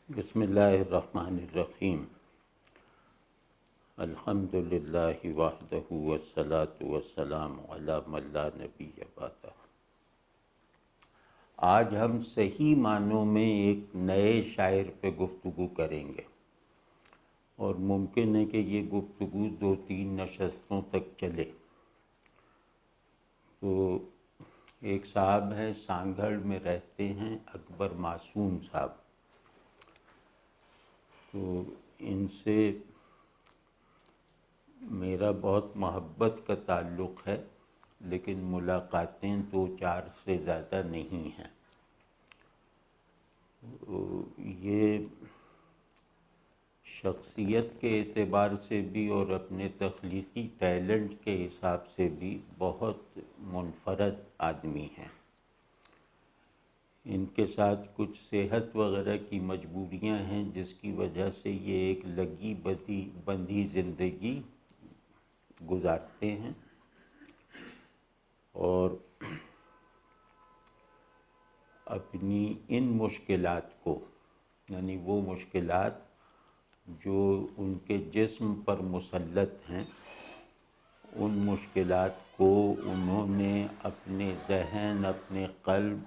بسم اللہ الرحمن الرحیم۔ الحمد للہ وحدہ والصلاة والسلام علی من لا نبی بعدہ۔ آج ہم صحیح معنوں میں ایک نئے شاعر پہ گفتگو کریں گے، اور ممکن ہے کہ یہ گفتگو 2-3 نشستوں تک چلے۔ تو ایک صاحب ہیں، سانگھڑ میں رہتے ہیں، اکبر معصوم صاحب۔ تو ان سے میرا بہت محبت کا تعلق ہے، لیکن ملاقاتیں 2-4 سے زیادہ نہیں ہیں۔ یہ شخصیت کے اعتبار سے بھی اور اپنے تخلیقی ٹیلنٹ کے حساب سے بھی بہت منفرد آدمی ہیں۔ ان کے ساتھ کچھ صحت وغیرہ کی مجبوریاں ہیں، جس کی وجہ سے یہ ایک لگی بندھی زندگی گزارتے ہیں، اور اپنی ان مشکلات کو، یعنی وہ مشکلات جو ان کے جسم پر مسلط ہیں، ان مشکلات کو انہوں نے اپنے ذہن، اپنے قلب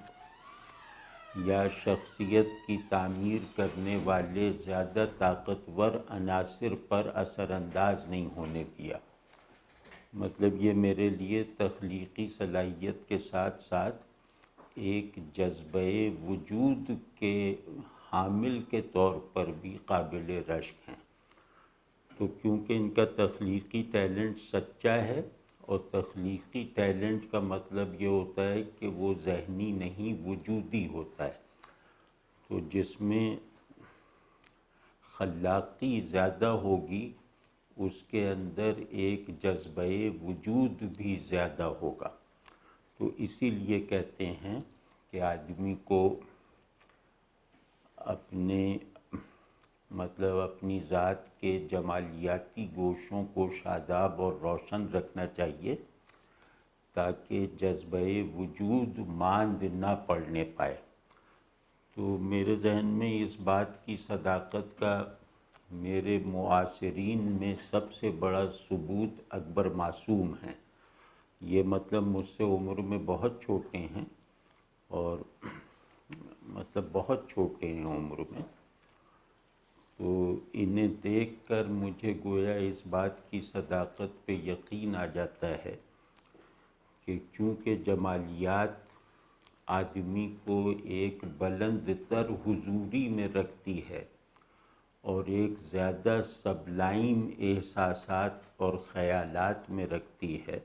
یا شخصیت کی تعمیر کرنے والے زیادہ طاقتور عناصر پر اثر انداز نہیں ہونے دیا۔ مطلب یہ میرے لیے تخلیقی صلاحیت کے ساتھ ساتھ ایک جذبہ وجود کے حامل کے طور پر بھی قابل رشک ہیں۔ تو کیونکہ ان کا تخلیقی ٹیلنٹ سچا ہے، اور تخلیقی ٹیلنٹ کا مطلب یہ ہوتا ہے کہ وہ ذہنی نہیں، وجودی ہوتا ہے۔ تو جس میں خلاقی زیادہ ہوگی، اس کے اندر ایک جذبہ وجود بھی زیادہ ہوگا۔ تو اسی لیے کہتے ہیں کہ آدمی کو اپنی ذات کے جمالیاتی گوشوں کو شاداب اور روشن رکھنا چاہیے، تاکہ جذبہ وجود ماند نہ پڑنے پائے۔ تو میرے ذہن میں اس بات کی صداقت کا میرے معاصرین میں سب سے بڑا ثبوت اکبر معصوم ہیں۔ یہ مطلب مجھ سے عمر میں بہت چھوٹے ہیں، اور بہت چھوٹے ہیں عمر میں۔ تو انہیں دیکھ کر مجھے گویا اس بات کی صداقت پہ یقین آ جاتا ہے کہ چونکہ جمالیات آدمی کو ایک بلند تر حضوری میں رکھتی ہے، اور ایک زیادہ سبلائم احساسات اور خیالات میں رکھتی ہے،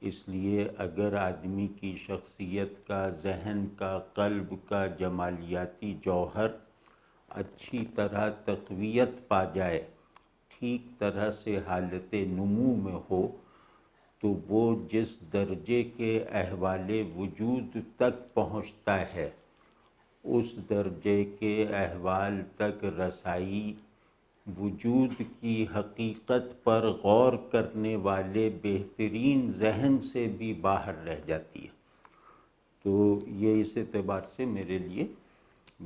اس لیے اگر آدمی کی شخصیت کا، ذہن کا، قلب کا جمالیاتی جوہر اچھی طرح تقویت پا جائے، ٹھیک طرح سے حالت نمو میں ہو، تو وہ جس درجے کے احوال وجود تک پہنچتا ہے، اس درجے کے احوال تک رسائی وجود کی حقیقت پر غور کرنے والے بہترین ذہن سے بھی باہر رہ جاتی ہے۔ تو یہ اس اعتبار سے میرے لیے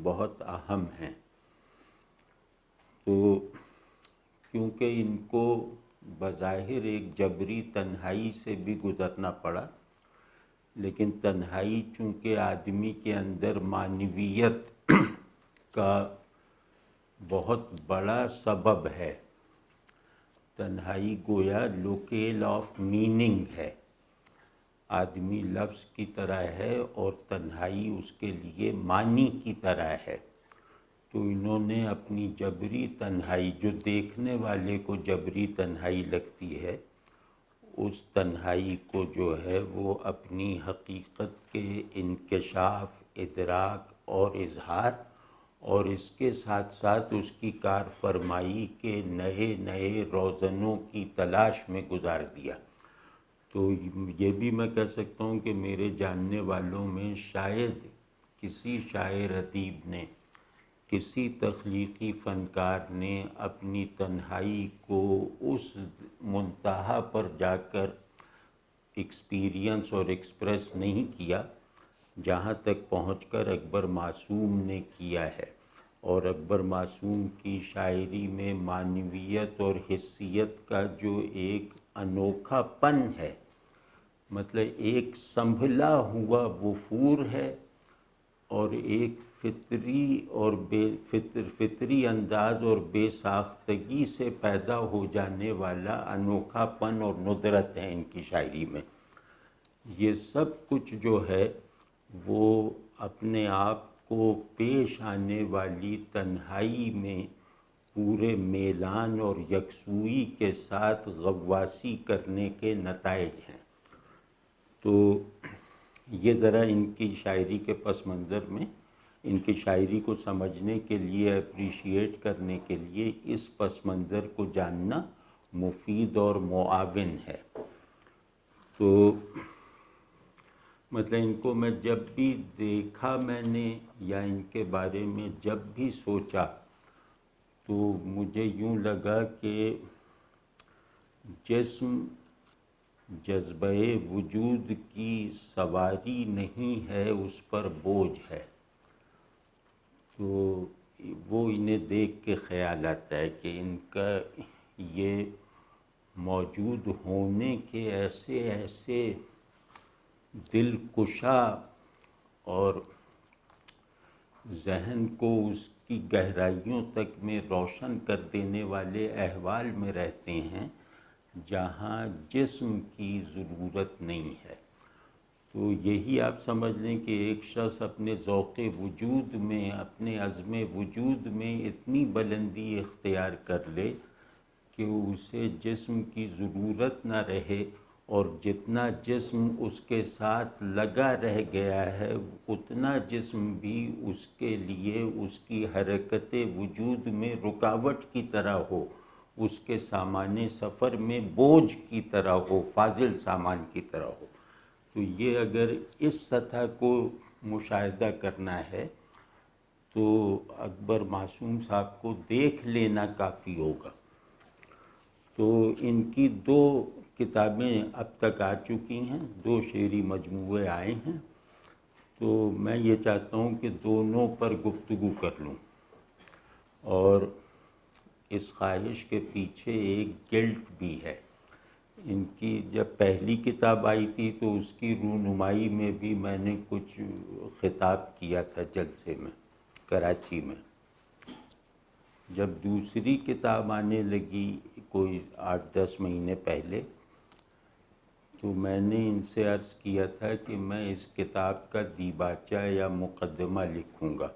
بہت اہم ہیں۔ تو کیونکہ ان کو بظاہر ایک جبری تنہائی سے بھی گزرنا پڑا، لیکن تنہائی چونکہ آدمی کے اندر معنویت کا بہت بڑا سبب ہے، تنہائی گویا لوکیل آف میننگ ہے، آدمی لفظ کی طرح ہے اور تنہائی اس کے لیے معنی کی طرح ہے۔ تو انہوں نے اپنی جبری تنہائی، جو دیکھنے والے کو جبری تنہائی لگتی ہے، اس تنہائی کو جو ہے وہ اپنی حقیقت کے انکشاف، ادراک اور اظہار، اور اس کے ساتھ ساتھ اس کی کار فرمائی کے نئے نئے روزنوں کی تلاش میں گزار دیا۔ تو یہ بھی میں کہہ سکتا ہوں کہ میرے جاننے والوں میں شاید کسی شاعر ادیب نے، کسی تخلیقی فنکار نے اپنی تنہائی کو اس منتہا پر جا کر ایکسپیرینس اور ایکسپریس نہیں کیا، جہاں تک پہنچ کر اکبر معصوم نے کیا ہے۔ اور اکبر معصوم کی شاعری میں معنویت اور حسیت کا جو ایک انوکھا پن ہے، مطلب ایک سنبھلا ہوا وفور ہے اور ایک فطری اور فطری انداز اور بے ساختگی سے پیدا ہو جانے والا انوکھا پن اور ندرت ہے ان کی شاعری میں۔ یہ سب کچھ جو ہے وہ اپنے آپ کو پیش آنے والی تنہائی میں پورے میلان اور یکسوئی کے ساتھ غواصی کرنے کے نتائج ہیں۔ تو یہ ذرا ان کی شاعری کے پس منظر میں، ان کی شاعری کو سمجھنے کے لیے، اپریشیٹ کرنے کے لیے اس پس منظر کو جاننا مفید اور معاون ہے۔ تو مطلب ان کو میں جب بھی دیکھا میں نے یا ان کے بارے میں جب بھی سوچا تو مجھے یوں لگا کہ جسم جذبہ وجود کی سواری نہیں ہے، اس پر بوجھ ہے۔ تو وہ انہیں دیکھ کے خیال آتا ہے کہ ان کا یہ موجود ہونے کے ایسے ایسے دل کشا اور ذہن کو اس کی گہرائیوں تک میں روشن کر دینے والے احوال میں رہتے ہیں جہاں جسم کی ضرورت نہیں ہے۔ تو یہی آپ سمجھ لیں کہ ایک شخص اپنے ذوق وجود میں، اپنے عزم وجود میں اتنی بلندی اختیار کر لے کہ اسے جسم کی ضرورت نہ رہے، اور جتنا جسم اس کے ساتھ لگا رہ گیا ہے اتنا جسم بھی اس کے لیے اس کی حرکت وجود میں رکاوٹ کی طرح ہو، اس کے سامان سفر میں بوجھ کی طرح ہو، فاضل سامان کی طرح ہو۔ تو یہ اگر اس سطح کو مشاہدہ کرنا ہے تو اکبر معصوم صاحب کو دیکھ لینا کافی ہوگا۔ تو ان کی 2 کتابیں اب تک آ چکی ہیں، 2 شعری مجموعے آئے ہیں، تو میں یہ چاہتا ہوں کہ دونوں پر گفتگو کر لوں، اور اس خواہش کے پیچھے ایک گلٹ بھی ہے۔ ان کی جب پہلی کتاب آئی تھی تو اس کی رونمائی میں بھی میں نے کچھ خطاب کیا تھا جلسے میں کراچی میں۔ جب دوسری کتاب آنے لگی کوئی 8-10 مہینے پہلے، تو میں نے ان سے عرض کیا تھا کہ میں اس کتاب کا دیباچہ یا مقدمہ لکھوں گا،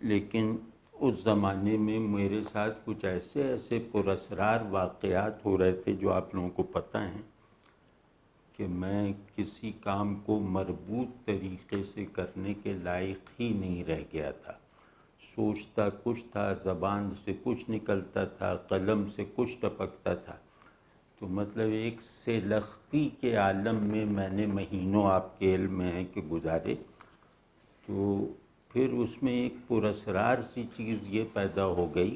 لیکن اس زمانے میں میرے ساتھ کچھ ایسے پراسرار واقعات ہو رہے تھے جو آپ لوگوں کو پتہ ہیں، کہ میں کسی کام کو مربوط طریقے سے کرنے کے لائق ہی نہیں رہ گیا تھا۔ سوچتا کچھ تھا، زبان سے کچھ نکلتا تھا، قلم سے کچھ ٹپکتا تھا۔ تو مطلب ایک سیلختی کے عالم میں نے مہینوں، آپ کے علم میں ہے کہ گزارے۔ تو پھر اس میں ایک پراسرار سی چیز یہ پیدا ہو گئی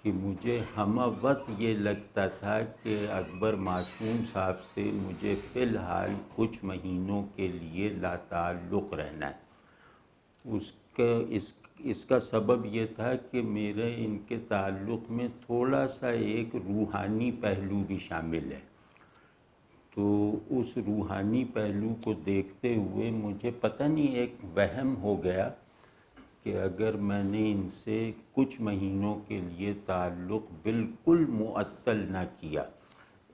کہ مجھے ہمہ وقت یہ لگتا تھا کہ اکبر معصوم صاحب سے مجھے فی الحال کچھ مہینوں کے لیے لا تعلق رہنا ہے۔ اس کا سبب یہ تھا کہ میرے ان کے تعلق میں تھوڑا سا ایک روحانی پہلو بھی شامل ہے۔ تو اس روحانی پہلو کو دیکھتے ہوئے مجھے پتہ نہیں ایک وہم ہو گیا کہ اگر میں نے ان سے کچھ مہینوں کے لیے تعلق بالکل معطل نہ کیا،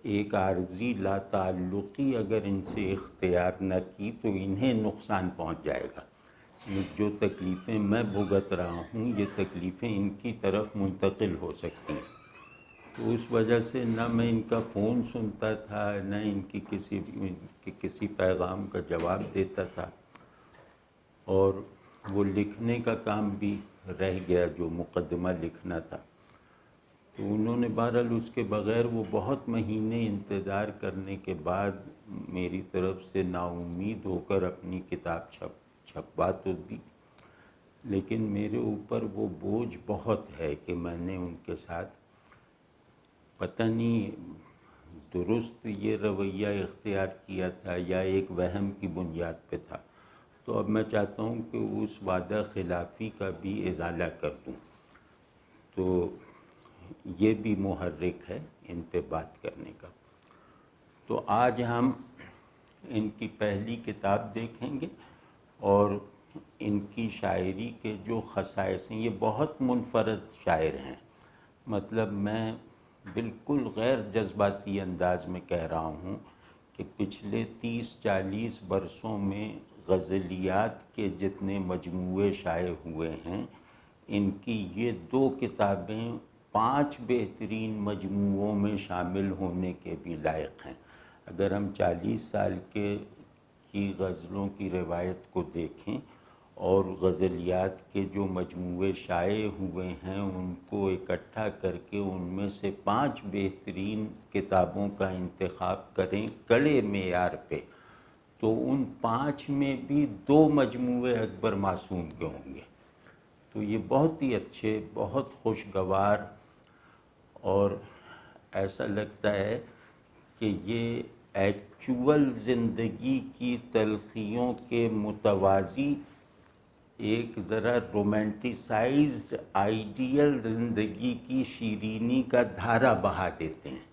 ایک عارضی لا تعلقی اگر ان سے اختیار نہ کی، تو انہیں نقصان پہنچ جائے گا۔ جو تکلیفیں میں بھگت رہا ہوں یہ تکلیفیں ان کی طرف منتقل ہو سکتی ہیں۔ تو اس وجہ سے نہ میں ان کا فون سنتا تھا، نہ ان کی کسی پیغام کا جواب دیتا تھا، اور وہ لکھنے کا کام بھی رہ گیا جو مقدمہ لکھنا تھا۔ تو انہوں نے بہرحال اس کے بغیر وہ بہت مہینے انتظار کرنے کے بعد میری طرف سے نا امید ہو کر اپنی کتاب چھپوا تو دی، لیکن میرے اوپر وہ بوجھ بہت ہے کہ میں نے ان کے ساتھ پتہ نہیں درست یہ رویہ اختیار کیا تھا یا ایک وہم کی بنیاد پہ تھا۔ تو اب میں چاہتا ہوں کہ اس وعدہ خلافی کا بھی ازالہ کر دوں. تو یہ بھی محرک ہے ان پہ بات کرنے کا. تو آج ہم ان کی پہلی کتاب دیکھیں گے اور ان کی شاعری کے جو خصائص ہیں. یہ بہت منفرد شاعر ہیں، مطلب میں بالکل غیر جذباتی انداز میں کہہ رہا ہوں کہ پچھلے 30-40 برسوں میں غزلیات کے جتنے مجموعے شائع ہوئے ہیں، ان کی یہ 2 کتابیں 5 بہترین مجموعوں میں شامل ہونے کے بھی لائق ہیں. اگر ہم 40 سال کی غزلوں کی روایت کو دیکھیں اور غزلیات کے جو مجموعے شائع ہوئے ہیں ان کو اکٹھا کر کے ان میں سے 5 بہترین کتابوں کا انتخاب کریں کڑے معیار پہ، تو ان 5 میں بھی 2 مجموعے اکبر معصوم کے ہوں گے. تو یہ بہت ہی اچھے، بہت خوشگوار، اور ایسا لگتا ہے کہ یہ ایکچول زندگی کی تلخیوں کے متوازی ایک ذرا رومانٹیسائزڈ آئیڈیل زندگی کی شیرینی کا دھارا بہا دیتے ہیں.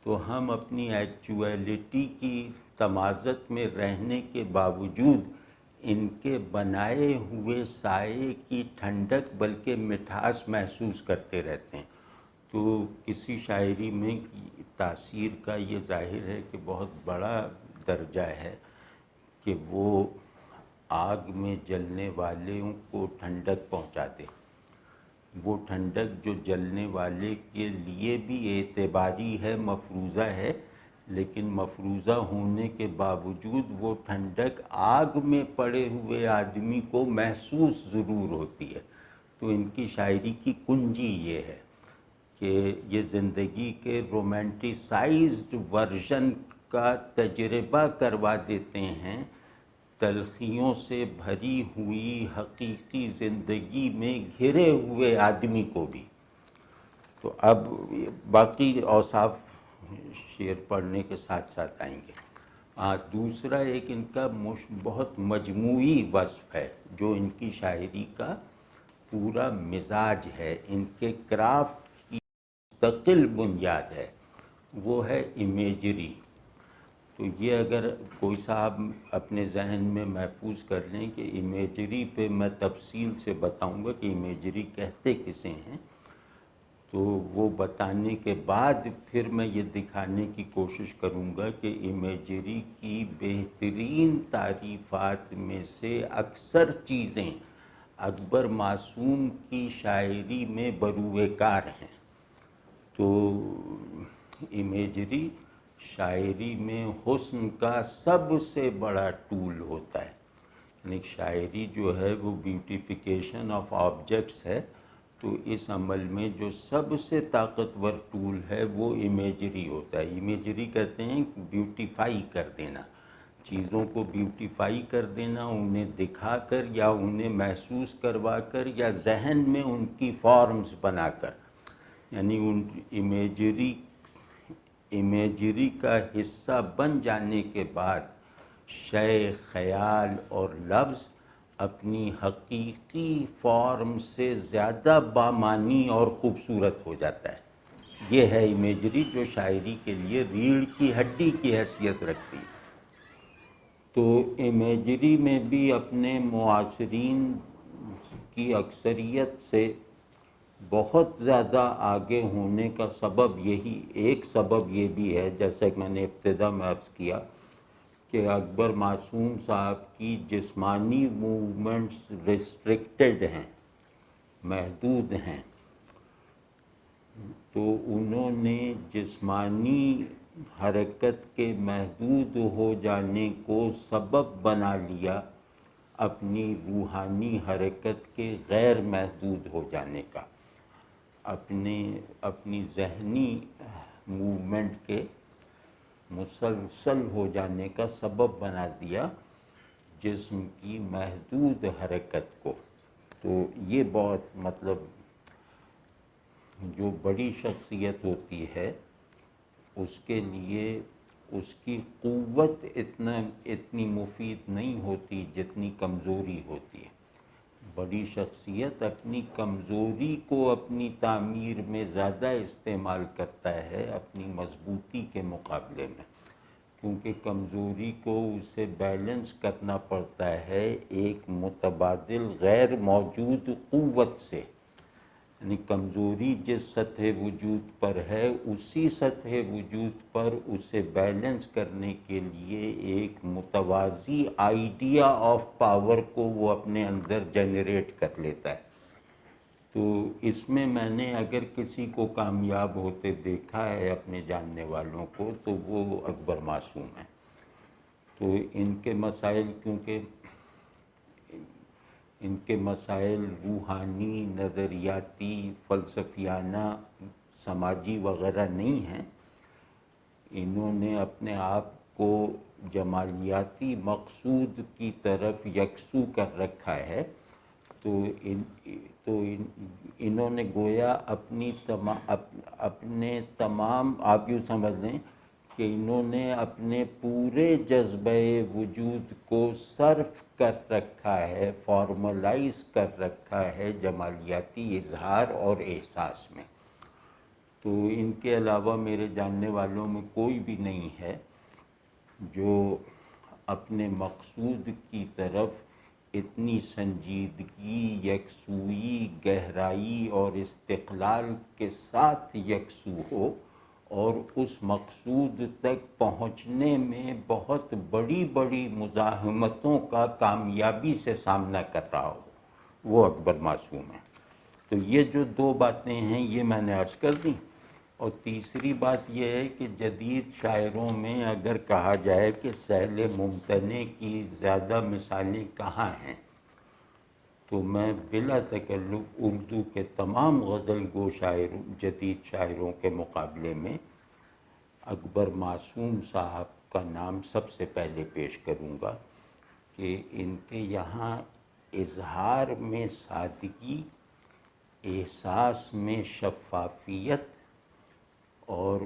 تو ہم اپنی ایکچویلٹی کی تمازت میں رہنے کے باوجود ان کے بنائے ہوئے سائے کی ٹھنڈک بلکہ مٹھاس محسوس کرتے رہتے ہیں. تو کسی شاعری میں تاثیر کا یہ ظاہر ہے کہ بہت بڑا درجہ ہے کہ وہ آگ میں جلنے والوں کو ٹھنڈک پہنچا دے. وہ ٹھنڈک جو جلنے والے کے لیے بھی اعتباری ہے، مفروضہ ہے، لیکن مفروضہ ہونے کے باوجود وہ ٹھنڈک آگ میں پڑے ہوئے آدمی کو محسوس ضرور ہوتی ہے. تو ان کی شاعری کی کنجی یہ ہے کہ یہ زندگی کے رومانٹیسائزڈ ورژن کا تجربہ کروا دیتے ہیں تلخیوں سے بھری ہوئی حقیقی زندگی میں گھرے ہوئے آدمی کو بھی. تو اب باقی اوصاف شعر پڑھنے کے ساتھ ساتھ آئیں گے. دوسرا ایک ان کا بہت مجموعی وصف ہے جو ان کی شاعری کا پورا مزاج ہے، ان کے کرافٹ کی مستقل بنیاد ہے، وہ ہے امیجری. تو یہ اگر کوئی صاحب اپنے ذہن میں محفوظ کر لیں کہ امیجری پہ میں تفصیل سے بتاؤں گا کہ امیجری کہتے کسے ہیں، تو وہ بتانے کے بعد پھر میں یہ دکھانے کی کوشش کروں گا کہ امیجری کی بہترین تعریفات میں سے اکثر چیزیں اکبر معصوم کی شاعری میں بروئے کار ہیں. تو امیجری شاعری میں حسن کا سب سے بڑا ٹول ہوتا ہے. یعنی شاعری جو ہے وہ بیوٹیفیکیشن آف آبجیکٹس ہے، تو اس عمل میں جو سب سے طاقتور ٹول ہے وہ امیجری ہوتا ہے. امیجری کہتے ہیں بیوٹیفائی کر دینا، چیزوں کو بیوٹیفائی کر دینا، انہیں دکھا کر یا انہیں محسوس کروا کر یا ذہن میں ان کی فارمز بنا کر. یعنی ان امیجری کا حصہ بن جانے کے بعد شے، خیال اور لفظ اپنی حقیقی فارم سے زیادہ بامعنی اور خوبصورت ہو جاتا ہے. یہ ہے امیجری جو شاعری کے لیے ریڑھ کی ہڈی کی حیثیت رکھتی ہے. تو امیجری میں بھی اپنے معاصرین کی اکثریت سے بہت زیادہ آگے ہونے کا سبب ایک سبب یہ بھی ہے، جیسا کہ میں نے ابتدا میں عرض کیا کہ اکبر معصوم صاحب کی جسمانی موومنٹس ریسٹرکٹڈ ہیں، محدود ہیں. تو انہوں نے جسمانی حرکت کے محدود ہو جانے کو سبب بنا لیا اپنی روحانی حرکت کے غیر محدود ہو جانے کا، اپنی ذہنی موومنٹ کے مسلسل ہو جانے کا سبب بنا دیا جسم کی محدود حرکت کو. تو یہ بہت مطلب جو بڑی شخصیت ہوتی ہے اس کے لیے اس کی قوت اتنی مفید نہیں ہوتی جتنی کمزوری ہوتی ہے۔ بڑی شخصیت اپنی کمزوری کو اپنی تعمیر میں زیادہ استعمال کرتا ہے اپنی مضبوطی کے مقابلے میں، کیونکہ کمزوری کو اسے بیلنس کرنا پڑتا ہے ایک متبادل غیر موجود قوت سے، یعنی کمزوری جس سطح وجود پر ہے اسی سطح وجود پر اسے بیلنس کرنے کے لیے ایک متوازی آئیڈیا آف پاور کو وہ اپنے اندر جنریٹ کر لیتا ہے۔ تو اس میں نے اگر کسی کو کامیاب ہوتے دیکھا ہے اپنے جاننے والوں کو تو وہ اکبر معصوم ہیں۔ تو ان کے مسائل کیونکہ ان کے مسائل روحانی، نظریاتی، فلسفیانہ، سماجی وغیرہ نہیں ہیں، انہوں نے اپنے آپ کو جمالیاتی مقصود کی طرف یکسو کر رکھا ہے۔ تو انہوں نے گویا اپنے تمام، آپ یوں سمجھ لیں کہ انہوں نے اپنے پورے جذبہ وجود کو صرف کر رکھا ہے، فارملائز کر رکھا ہے جمالیاتی اظہار اور احساس میں۔ تو ان کے علاوہ میرے جاننے والوں میں کوئی بھی نہیں ہے جو اپنے مقصود کی طرف اتنی سنجیدگی، یکسوئی، گہرائی اور استقلال کے ساتھ یکسو ہو اور اس مقصود تک پہنچنے میں بہت بڑی بڑی مزاحمتوں کا کامیابی سے سامنا کر رہا ہو، وہ اکبر معصوم ہے۔ تو یہ جو دو باتیں ہیں یہ میں نے عرض کر دیں۔ اور تیسری بات یہ ہے کہ جدید شاعروں میں اگر کہا جائے کہ سہل ممتنع کی زیادہ مثالیں کہاں ہیں، تو میں بلا تکلف اردو کے تمام غزل گو جدید شاعروں کے مقابلے میں اکبر معصوم صاحب کا نام سب سے پہلے پیش کروں گا کہ ان کے یہاں اظہار میں سادگی، احساس میں شفافیت اور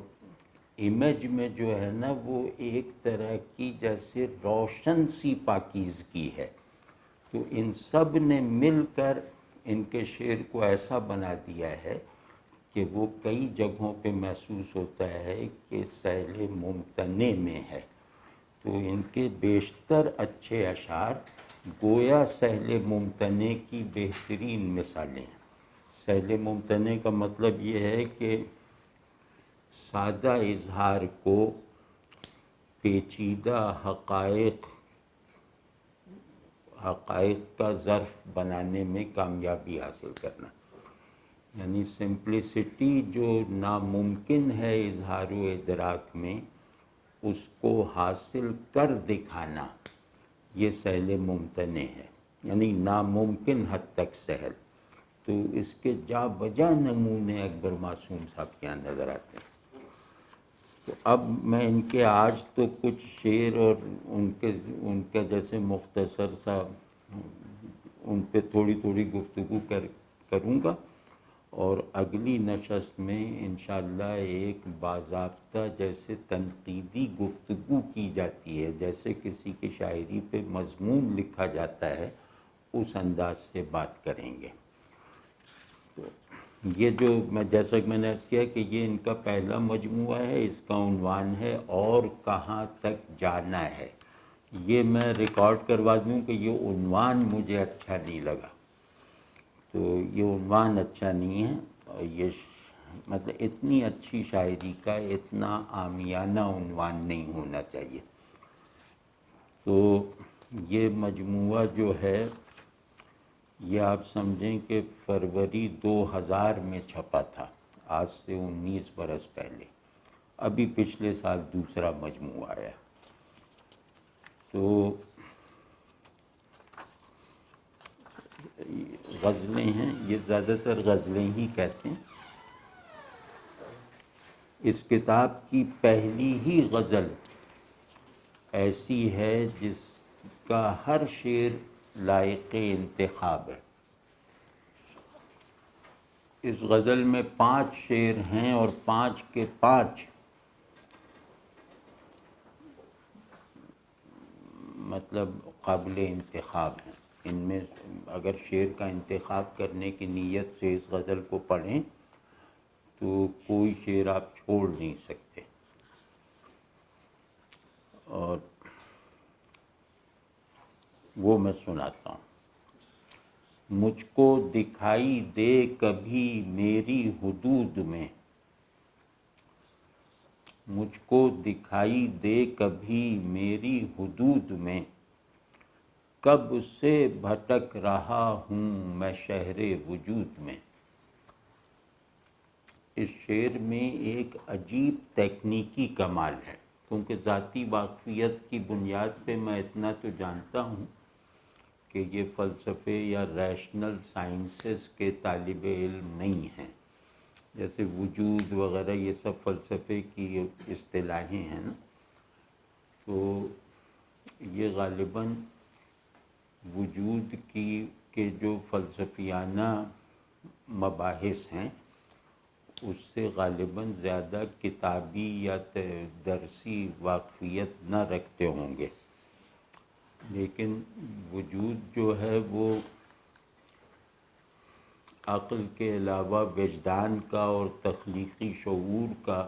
امیج میں جو ہے نا وہ ایک طرح کی جیسے روشن سی پاکیزگی ہے۔ تو ان سب نے مل کر ان کے شعر کو ایسا بنا دیا ہے کہ وہ کئی جگہوں پہ محسوس ہوتا ہے کہ سہل ممتنع میں ہے۔ تو ان کے بیشتر اچھے اشعار گویا سہل ممتنع کی بہترین مثالیں ہیں۔ سہل ممتنع کا مطلب یہ ہے کہ سادہ اظہار کو پیچیدہ حقائق کا ظرف بنانے میں کامیابی حاصل کرنا، یعنی سمپلسٹی جو ناممکن ہے اظہار و ادراک میں، اس کو حاصل کر دکھانا، یہ سہل ممتنع ہے، یعنی ناممکن حد تک سہل۔ تو اس کے جا بجا نمونے اکبر معصوم صاحب کے یہاں نظر آتے ہیں۔ تو اب میں ان کے آج تو کچھ شعر اور ان کا جیسے مختصر سا ان پہ تھوڑی تھوڑی گفتگو کروں گا، اور اگلی نشست میں انشاءاللہ ایک باضابطہ جیسے تنقیدی گفتگو کی جاتی ہے، جیسے کسی کی شاعری پہ مضمون لکھا جاتا ہے، اس انداز سے بات کریں گے۔ تو یہ جو جیسا کہ میں نے عرض کیا کہ یہ ان کا پہلا مجموعہ ہے، اس کا عنوان ہے اور کہاں تک جانا ہے۔ یہ میں ریکارڈ کروا دوں کہ یہ عنوان مجھے اچھا نہیں لگا، تو یہ عنوان اچھا نہیں ہے، اور یہ مطلب اتنی اچھی شاعری کا اتنا عامیانہ عنوان نہیں ہونا چاہیے۔ تو یہ مجموعہ جو ہے یہ آپ سمجھیں کہ فروری 2000 میں چھپا تھا، آج سے 19 برس پہلے۔ ابھی پچھلے سال دوسرا مجموعہ آیا۔ تو غزلیں ہیں، یہ زیادہ تر غزلیں ہی کہتے ہیں۔ اس کتاب کی پہلی ہی غزل ایسی ہے جس کا ہر شعر لائق انتخاب ہے۔ اس غزل میں 5 شعر ہیں اور 5 کے 5 مطلب قابل انتخاب ہیں. ان میں اگر شعر کا انتخاب کرنے کی نیت سے اس غزل کو پڑھیں تو کوئی شعر آپ چھوڑ نہیں سکتے. اور وہ میں سناتا ہوں. مجھ کو دکھائی دے کبھی میری حدود میں، مجھ کو دکھائی دے کبھی میری حدود میں، کب سے بھٹک رہا ہوں میں شہر وجود میں. اس شعر میں ایک عجیب تکنیکی کمال ہے، کیونکہ ذاتی واقفیت کی بنیاد پہ میں اتنا تو جانتا ہوں کہ یہ فلسفے یا ریشنل سائنسز کے طالب علم نہیں ہیں. جیسے وجود وغیرہ یہ سب فلسفے کی اصطلاحیں ہیں نا، تو یہ غالباً وجود کے جو فلسفیانہ مباحث ہیں اس سے غالباً زیادہ کتابی یا درسی واقفیت نہ رکھتے ہوں گے. لیکن وجود جو ہے وہ عقل کے علاوہ وجدان کا اور تخلیقی شعور کا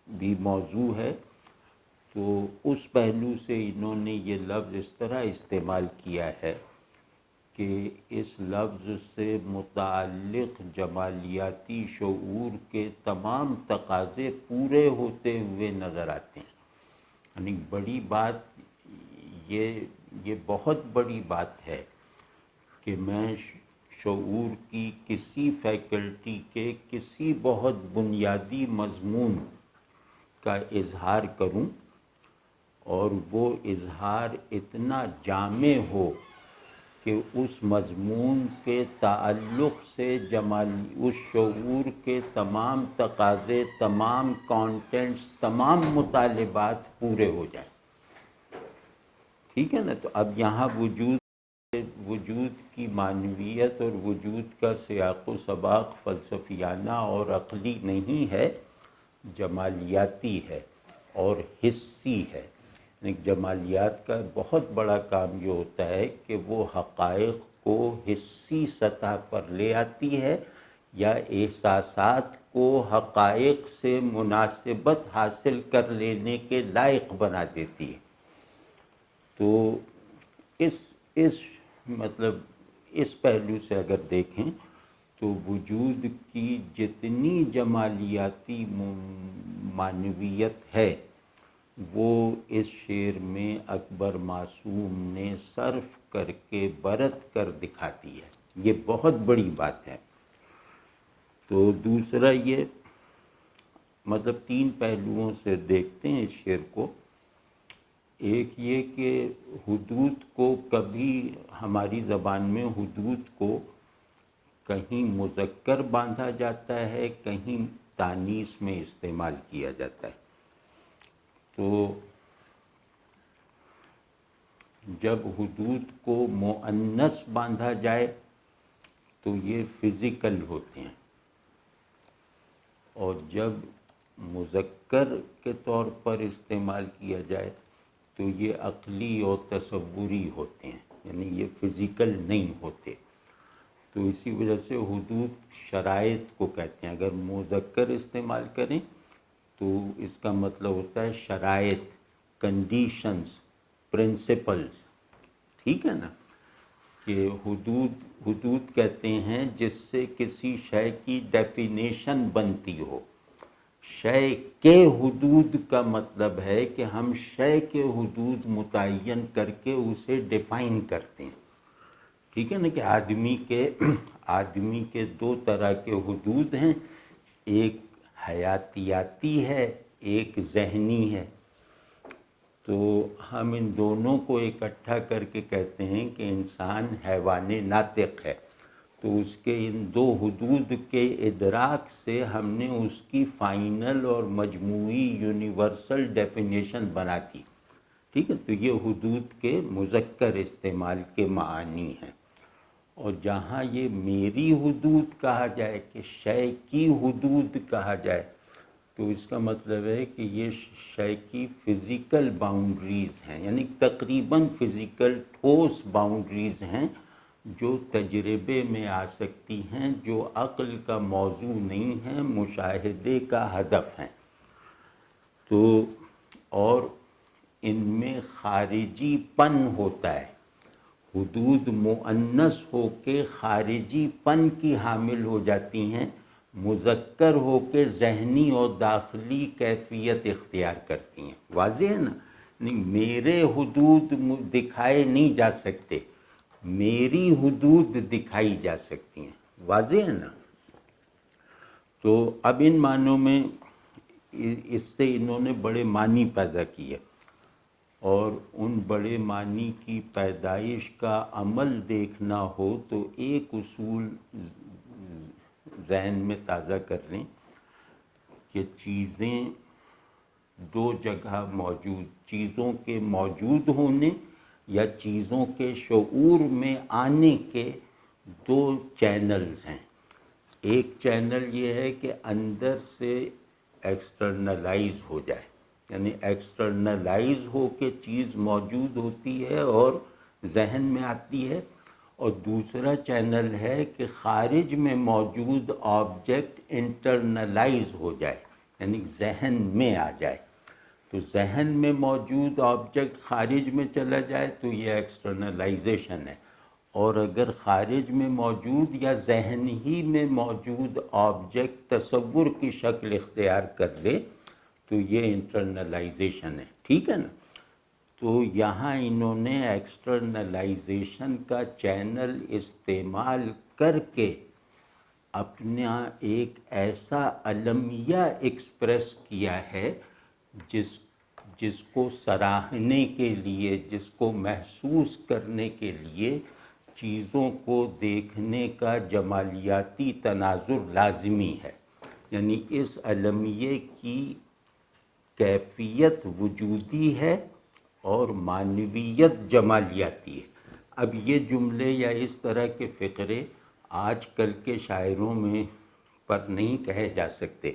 بھی موضوع ہے. تو اس پہلو سے انہوں نے یہ لفظ اس طرح استعمال کیا ہے کہ اس لفظ سے متعلق جمالیاتی شعور کے تمام تقاضے پورے ہوتے ہوئے نظر آتے ہیں. یعنی بڑی بات یہ بہت بڑی بات ہے کہ میں شعور کی کسی فیکلٹی کے کسی بہت بنیادی مضمون کا اظہار کروں اور وہ اظہار اتنا جامع ہو کہ اس مضمون کے تعلق سے اس شعور کے تمام تقاضے، تمام کانٹینٹس، تمام مطالبات پورے ہو جائیں. ٹھیک ہے نا؟ تو اب یہاں وجود کی معنویت اور وجود کا سیاق و سباق فلسفیانہ اور عقلی نہیں ہے، جمالیاتی ہے اور حسی ہے. یعنی جمالیات کا بہت بڑا کام یہ ہوتا ہے کہ وہ حقائق کو حسی سطح پر لے آتی ہے یا احساسات کو حقائق سے مناسبت حاصل کر لینے کے لائق بنا دیتی ہے. تو اس پہلو سے اگر دیکھیں تو وجود کی جتنی جمالیاتی معنویت ہے وہ اس شعر میں اکبر معصوم نے صرف کر کے برت کر دکھاتی ہے. یہ بہت بڑی بات ہے. تو دوسرا یہ تین پہلوؤں سے دیکھتے ہیں اس شعر کو. ایک یہ کہ حدود کو کبھی ہماری زبان میں حدود کو کہیں مذکر باندھا جاتا ہے، کہیں تانیث میں استعمال کیا جاتا ہے. تو جب حدود کو مؤنث باندھا جائے تو یہ فزیکل ہوتے ہیں، اور جب مذکر کے طور پر استعمال کیا جائے تو یہ عقلی اور تصوری ہوتے ہیں، یعنی یہ فزیکل نہیں ہوتے. تو اسی وجہ سے حدود شرائط کو کہتے ہیں. اگر مذکر استعمال کریں تو اس کا مطلب ہوتا ہے شرائط، کنڈیشنز، پرنسپلز. ٹھیک ہے نا؟ کہ حدود کہتے ہیں جس سے کسی شے کی ڈیفینیشن بنتی ہو. شے کے حدود کا مطلب ہے کہ ہم شے کے حدود متعین کر کے اسے ڈیفائن کرتے ہیں. ٹھیک ہے نا؟ کہ آدمی کے دو طرح کے حدود ہیں، ایک حیاتیاتی ہے، ایک ذہنی ہے. تو ہم ان دونوں کو اکٹھا کر کے کہتے ہیں کہ انسان حیوان ناطق ہے. تو اس کے ان دو حدود کے ادراک سے ہم نے اس کی فائنل اور مجموعی یونیورسل ڈیفینیشن بنا دی. ٹھیک ہے؟ تو یہ حدود کے مذکر استعمال کے معانی ہیں. اور جہاں یہ میری حدود کہا جائے کہ شے کی حدود کہا جائے تو اس کا مطلب ہے کہ یہ شے کی فزیکل باؤنڈریز ہیں، یعنی تقریباً فزیکل ٹھوس باؤنڈریز ہیں جو تجربے میں آ سکتی ہیں، جو عقل کا موضوع نہیں ہیں، مشاہدے کا ہدف ہیں۔ تو اور ان میں خارجی پن ہوتا ہے، حدود مؤنث ہو کے خارجی پن کی حامل ہو جاتی ہیں، مذکر ہو کے ذہنی اور داخلی کیفیت اختیار کرتی ہیں۔ واضح ہے نا؟ نہیں، میرے حدود دکھائے نہیں جا سکتے، میری حدود دکھائی جا سکتی ہیں۔ واضح ہے نا؟ تو اب ان معنوں میں اس سے انہوں نے بڑے معنی پیدا کیے، اور ان بڑے معنی کی پیدائش کا عمل دیکھنا ہو تو ایک اصول ذہن میں تازہ کر لیں کہ چیزیں دو جگہ موجود، چیزوں کے موجود ہونے یا چیزوں کے شعور میں آنے کے دو چینلز ہیں۔ ایک چینل یہ ہے کہ اندر سے ایکسٹرنلائز ہو جائے، یعنی ایکسٹرنلائز ہو کے چیز موجود ہوتی ہے اور ذہن میں آتی ہے، اور دوسرا چینل ہے کہ خارج میں موجود آبجیکٹ انٹرنلائز ہو جائے، یعنی ذہن میں آ جائے۔ تو ذہن میں موجود آبجیکٹ خارج میں چلا جائے تو یہ ایکسٹرنلائزیشن ہے، اور اگر خارج میں موجود یا ذہن ہی میں موجود آبجیکٹ تصور کی شکل اختیار کر لے تو یہ انٹرنلائزیشن ہے۔ ٹھیک ہے نا؟ تو یہاں انہوں نے ایکسٹرنلائزیشن کا چینل استعمال کر کے اپنا ایک ایسا المیہ ایکسپریس کیا ہے جس کو سراہنے کے لیے، جس کو محسوس کرنے کے لیے چیزوں کو دیکھنے کا جمالیاتی تناظر لازمی ہے، یعنی اس المیہ کی کیفیت وجودی ہے اور معنویت جمالیاتی ہے۔ اب یہ جملے یا اس طرح کے فقرے آج کل کے شاعروں میں پر نہیں کہے جا سکتے،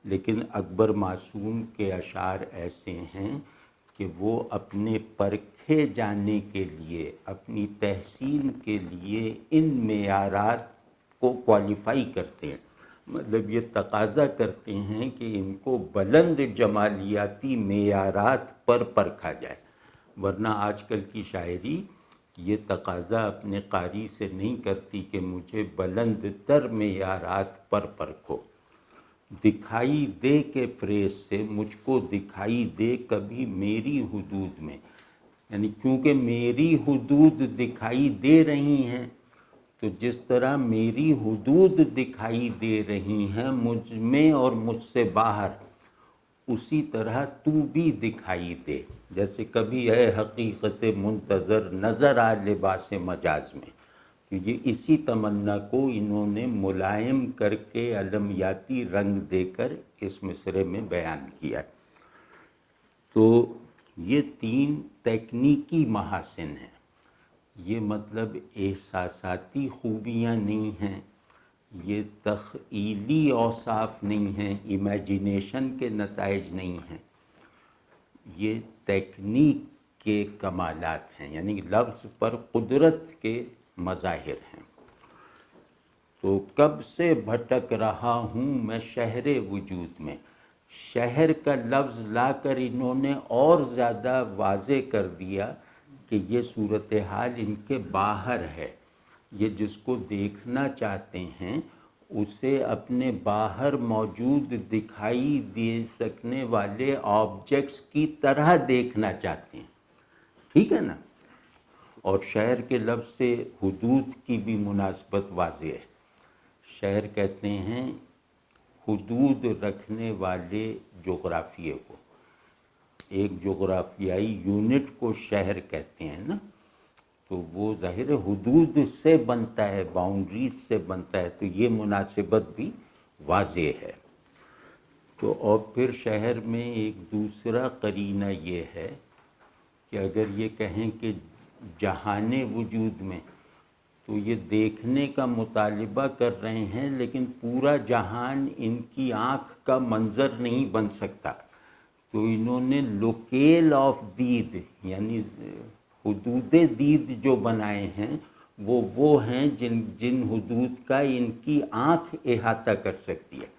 لیکن اکبر معصوم کے اشعار ایسے ہیں کہ وہ اپنے پرکھے جانے کے لیے، اپنی تحسین کے لیے ان معیارات کو کوالیفائی کرتے ہیں، مطلب یہ تقاضا کرتے ہیں کہ ان کو بلند جمالیاتی معیارات پر پرکھا جائے، ورنہ آج کل کی شاعری یہ تقاضا اپنے قاری سے نہیں کرتی کہ مجھے بلند تر معیارات پر پرکھو۔ دکھائی دے کے فریز سے مجھ کو دکھائی دے کبھی میری حدود میں، یعنی کیونکہ میری حدود دکھائی دے رہی ہیں، تو جس طرح میری حدود دکھائی دے رہی ہیں مجھ میں اور مجھ سے باہر، اسی طرح تو بھی دکھائی دے، جیسے کبھی ہے حقیقت منتظر نظر آ لباس مجاز میں۔ تو یہ اسی تمنا کو انہوں نے ملائم کر کے علمیاتی رنگ دے کر اس مصرعے میں بیان کیا۔ تو یہ تین تکنیکی محاسن ہیں، یہ مطلب احساساتی خوبیاں نہیں ہیں، یہ تخیلی اوصاف نہیں ہیں، امیجینیشن کے نتائج نہیں ہیں، یہ تکنیک کے کمالات ہیں، یعنی لفظ پر قدرت کے مظاہر ہیں۔ تو کب سے بھٹک رہا ہوں میں شہر وجود میں، شہر کا لفظ لا کر انہوں نے اور زیادہ واضح کر دیا کہ یہ صورتحال ان کے باہر ہے، یہ جس کو دیکھنا چاہتے ہیں اسے اپنے باہر موجود دکھائی دے سکنے والے آبجیکٹس کی طرح دیکھنا چاہتے ہیں۔ ٹھیک ہے نا؟ اور شہر کے لفظ سے حدود کی بھی مناسبت واضح ہے۔ شہر کہتے ہیں حدود رکھنے والے جغرافیے کو، ایک جغرافیائی یونٹ کو شہر کہتے ہیں نا، تو وہ ظاہر حدود سے بنتا ہے، باؤنڈریز سے بنتا ہے، تو یہ مناسبت بھی واضح ہے۔ تو اور پھر شہر میں ایک دوسرا قرینہ یہ ہے کہ اگر یہ کہیں کہ جہان وجود میں، تو یہ دیکھنے کا مطالبہ کر رہے ہیں، لیکن پورا جہان ان کی آنکھ کا منظر نہیں بن سکتا، تو انہوں نے لوکیل آف دید یعنی حدود دید جو بنائے ہیں وہ ہیں جن حدود کا ان کی آنکھ احاطہ کر سکتی ہے۔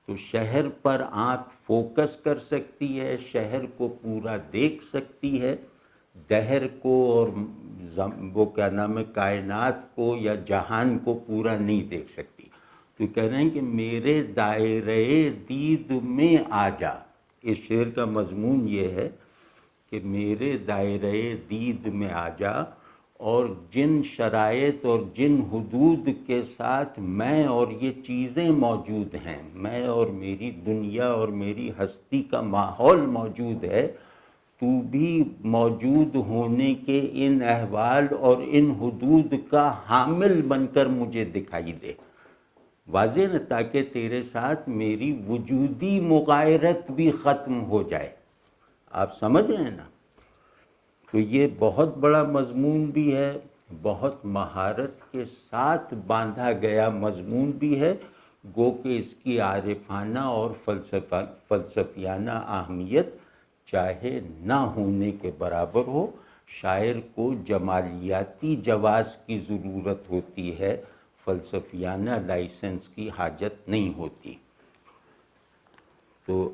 تو شہر پر آنکھ فوکس کر سکتی ہے، شہر کو پورا دیکھ سکتی ہے، دہر کو اور وہ کیا نام ہے کائنات کو یا جہان کو پورا نہیں دیکھ سکتی۔ تو کہہ رہے ہیں کہ میرے دائرے دید میں آ جا۔ اس شعر کا مضمون یہ ہے کہ میرے دائرے دید میں آ جا، اور جن شرائط اور جن حدود کے ساتھ میں اور یہ چیزیں موجود ہیں، میں اور میری دنیا اور میری ہستی کا ماحول موجود ہے، تو بھی موجود ہونے کے ان احوال اور ان حدود کا حامل بن کر مجھے دکھائی دے۔ واضح نا، تاکہ تیرے ساتھ میری وجودی مغایرت بھی ختم ہو جائے۔ آپ سمجھ رہے ہیں نا؟ تو یہ بہت بڑا مضمون بھی ہے، بہت مہارت کے ساتھ باندھا گیا مضمون بھی ہے، گو کہ اس کی عارفانہ اور فلسفیانہ اہمیت چاہے نہ ہونے کے برابر ہو۔ شاعر کو جمالیاتی جواز کی ضرورت ہوتی ہے، فلسفیانہ لائسنس کی حاجت نہیں ہوتی۔ تو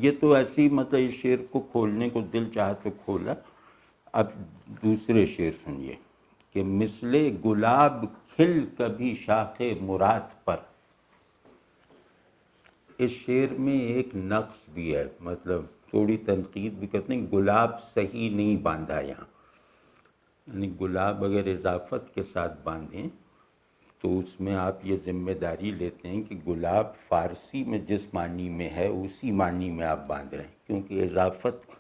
یہ تو ایسی مطلب اس شعر کو کھولنے کو دل چاہا تو کھولا۔ اب دوسرے شعر سنیے کہ مثل گلاب کھل کبھی شاخ مراد پر۔ اس شعر میں ایک نقص بھی ہے، مطلب تھوڑی تنقید بھی کرتے ہیں، گلاب صحیح نہیں باندھا یہاں، یعنی گلاب اگر اضافت کے ساتھ باندھیں تو اس میں آپ یہ ذمہ داری لیتے ہیں کہ گلاب فارسی میں جس معنی میں ہے اسی معنی میں آپ باندھ رہے ہیں، کیونکہ اضافت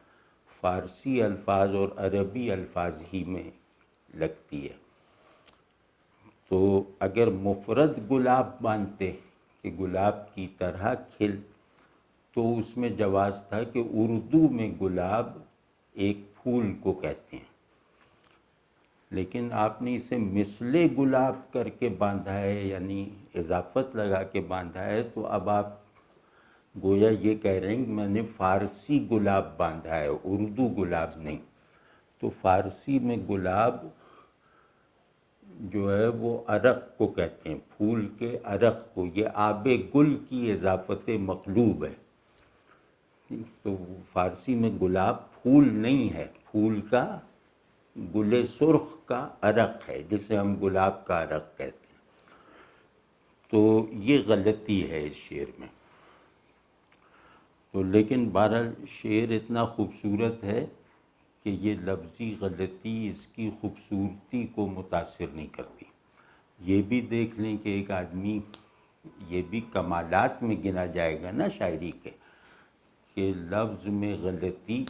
فارسی الفاظ اور عربی الفاظ ہی میں لگتی ہے۔ تو اگر مفرد گلاب باندھتے کہ گلاب کی طرح کھل، تو اس میں جواز تھا کہ اردو میں گلاب ایک پھول کو کہتے ہیں، لیکن آپ نے اسے مثل گلاب کر کے باندھا ہے، یعنی اضافت لگا کے باندھا ہے، تو اب آپ گویا یہ کہہ رہے ہیں کہ میں نے فارسی گلاب باندھا ہے، اردو گلاب نہیں۔ تو فارسی میں گلاب جو ہے وہ عرق کو کہتے ہیں، پھول کے عرق کو، یہ آب گل کی اضافت مقلوب ہے۔ تو فارسی میں گلاب پھول نہیں ہے، پھول کا گل سرخ کا عرق ہے، جسے ہم گلاب کا عرق کہتے ہیں۔ تو یہ غلطی ہے اس شعر میں۔ تو لیکن بہرحال شعر اتنا خوبصورت ہے کہ یہ لفظی غلطی اس کی خوبصورتی کو متاثر نہیں کرتی۔ یہ بھی دیکھ لیں کہ ایک آدمی، یہ بھی کمالات میں گنا جائے گا نا شاعری کے، کہ لفظ میں غلطی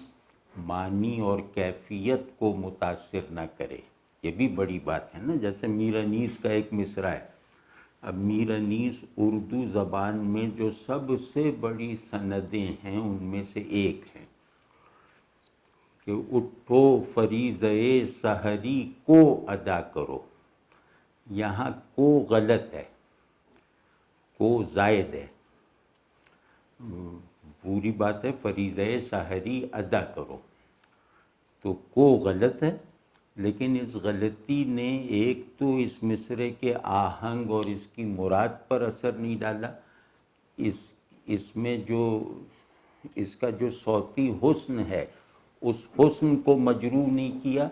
معنی اور کیفیت کو متاثر نہ کرے، یہ بھی بڑی بات ہے نا۔ جیسے میر انیس کا ایک مصرع ہے، اب میر انیس اردو زبان میں جو سب سے بڑی سندیں ہیں ان میں سے ایک ہیں کہ اٹھو فریضہ سحری کو ادا کرو۔ یہاں کو غلط ہے، کو زائد ہے، پوری بات ہے فریضہ سحری ادا کرو، تو کو غلط ہے۔ لیکن اس غلطی نے ایک تو اس مصرعے کے آہنگ اور اس کی مراد پر اثر نہیں ڈالا، اس میں جو اس کا جو صوتی حسن ہے اس حسن کو مجروح نہیں کیا،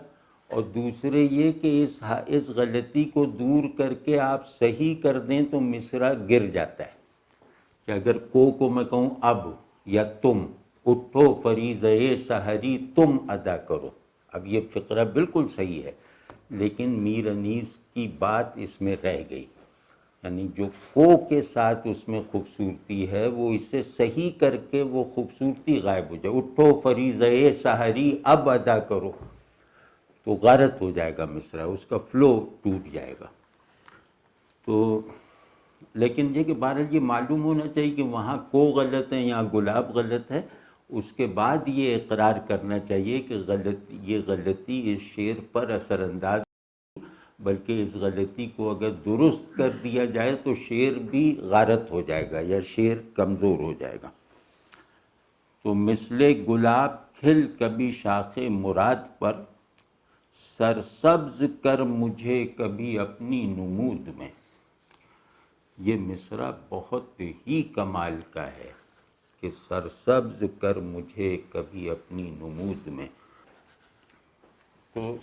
اور دوسرے یہ کہ اس غلطی کو دور کر کے آپ صحیح کر دیں تو مصرعہ گر جاتا ہے، کہ اگر کو میں کہوں اب یا تم، اٹھو فریضہ سحری تم ادا کرو، اب یہ فقرہ بالکل صحیح ہے، لیکن میر انیس کی بات اس میں رہ گئی، یعنی جو کو کے ساتھ اس میں خوبصورتی ہے وہ اسے صحیح کر کے وہ خوبصورتی غائب ہو جائے۔ اٹھو فریضہ سحری اب ادا کرو تو غارت ہو جائے گا مصرعہ، اس کا فلو ٹوٹ جائے گا۔ تو لیکن یہ کہ بہرحال یہ معلوم ہونا چاہیے کہ وہاں کو غلط ہے، یہاں گلاب غلط ہے، اس کے بعد یہ اقرار کرنا چاہیے کہ یہ غلطی اس شعر پر اثر انداز، بلکہ اس غلطی کو اگر درست کر دیا جائے تو شعر بھی غارت ہو جائے گا یا شعر کمزور ہو جائے گا۔ تو مثل گلاب کھل کبھی شاخ مراد پر، سرسبز کر مجھے کبھی اپنی نمود میں۔ یہ مصرع بہت ہی کمال کا ہے کہ سرسبز کر مجھے کبھی اپنی نمود میں۔ تو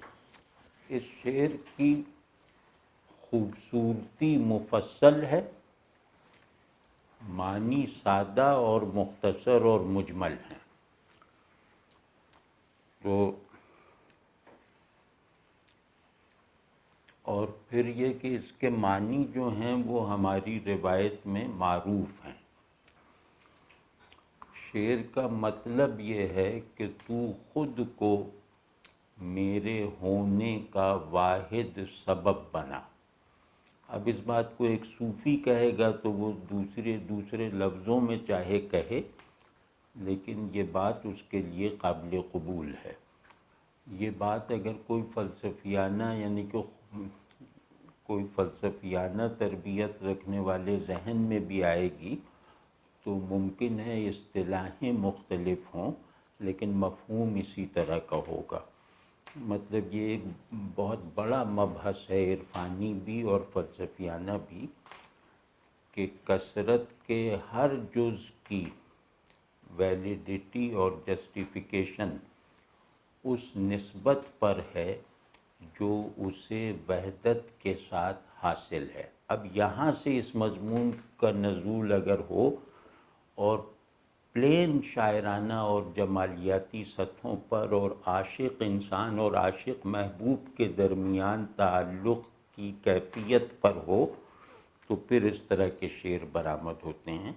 اس شعر کی خوبصورتی مفصل ہے، معنی سادہ اور مختصر اور مجمل ہیں۔ تو اور پھر یہ کہ اس کے معنی جو ہیں وہ ہماری روایت میں معروف ہیں۔ شعر کا مطلب یہ ہے کہ تو خود کو میرے ہونے کا واحد سبب بنا۔ اب اس بات کو ایک صوفی کہے گا تو وہ دوسرے لفظوں میں چاہے کہے، لیکن یہ بات اس کے لیے قابل قبول ہے۔ یہ بات اگر کوئی فلسفیانہ یعنی کہ کوئی فلسفیانہ تربیت رکھنے والے ذہن میں بھی آئے گی تو ممکن ہے اصطلاحیں مختلف ہوں لیکن مفہوم اسی طرح کا ہوگا۔ مطلب یہ ایک بہت بڑا مبحث ہے، عرفانی بھی اور فلسفیانہ بھی، کہ کثرت کے ہر جز کی ویلیڈیٹی اور جسٹیفیکیشن اس نسبت پر ہے جو اسے وحدت کے ساتھ حاصل ہے۔ اب یہاں سے اس مضمون کا نزول اگر ہو اور پلین شاعرانہ اور جمالیاتی سطحوں پر اور عاشق انسان اور عاشق محبوب کے درمیان تعلق کی کیفیت پر ہو تو پھر اس طرح کے شعر برآمد ہوتے ہیں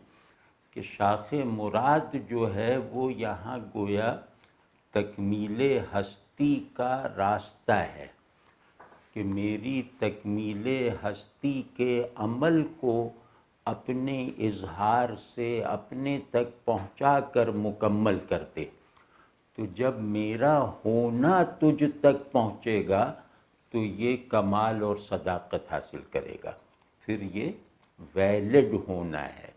کہ شاخ مراد جو ہے وہ یہاں گویا تکمیل ہستی کا راستہ ہے، کہ میری تکمیل ہستی کے عمل کو اپنے اظہار سے اپنے تک پہنچا کر مکمل کرتے۔ تو جب میرا ہونا تجھ تک پہنچے گا تو یہ کمال اور صداقت حاصل کرے گا، پھر یہ ویلڈ ہونا ہے،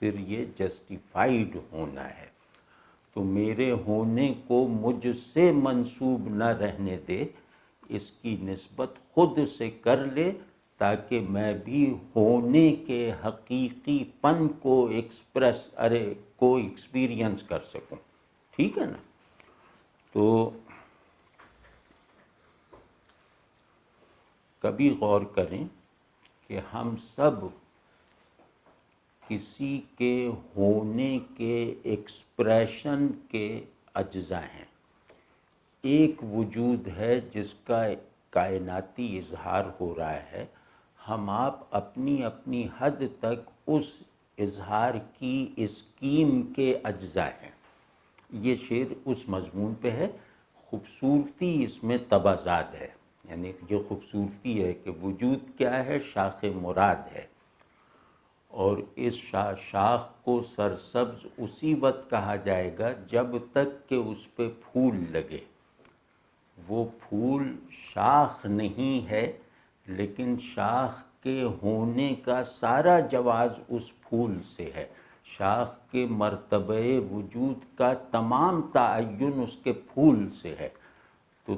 پھر یہ جسٹیفائیڈ ہونا ہے۔ تو میرے ہونے کو مجھ سے منسوب نہ رہنے دے، اس کی نسبت خود سے کر لے تاکہ میں بھی ہونے کے حقیقی پن کو ایکسپیرینس کر سکوں۔ ٹھیک ہے نا؟ تو کبھی غور کریں کہ ہم سب کسی کے ہونے کے ایکسپریشن کے اجزاء ہیں۔ ایک وجود ہے جس کا کائناتی اظہار ہو رہا ہے، ہم آپ اپنی اپنی حد تک اس اظہار کی اسکیم کے اجزاء ہیں۔ یہ شعر اس مضمون پہ ہے۔ خوبصورتی اس میں تبازاد ہے، یعنی یہ خوبصورتی ہے کہ وجود کیا ہے، شاخ مراد ہے، اور اس شاخ کو سرسبز اسی وقت کہا جائے گا جب تک کہ اس پہ پھول لگے۔ وہ پھول شاخ نہیں ہے لیکن شاخ کے ہونے کا سارا جواز اس پھول سے ہے، شاخ کے مرتبہ وجود کا تمام تعین اس کے پھول سے ہے۔ تو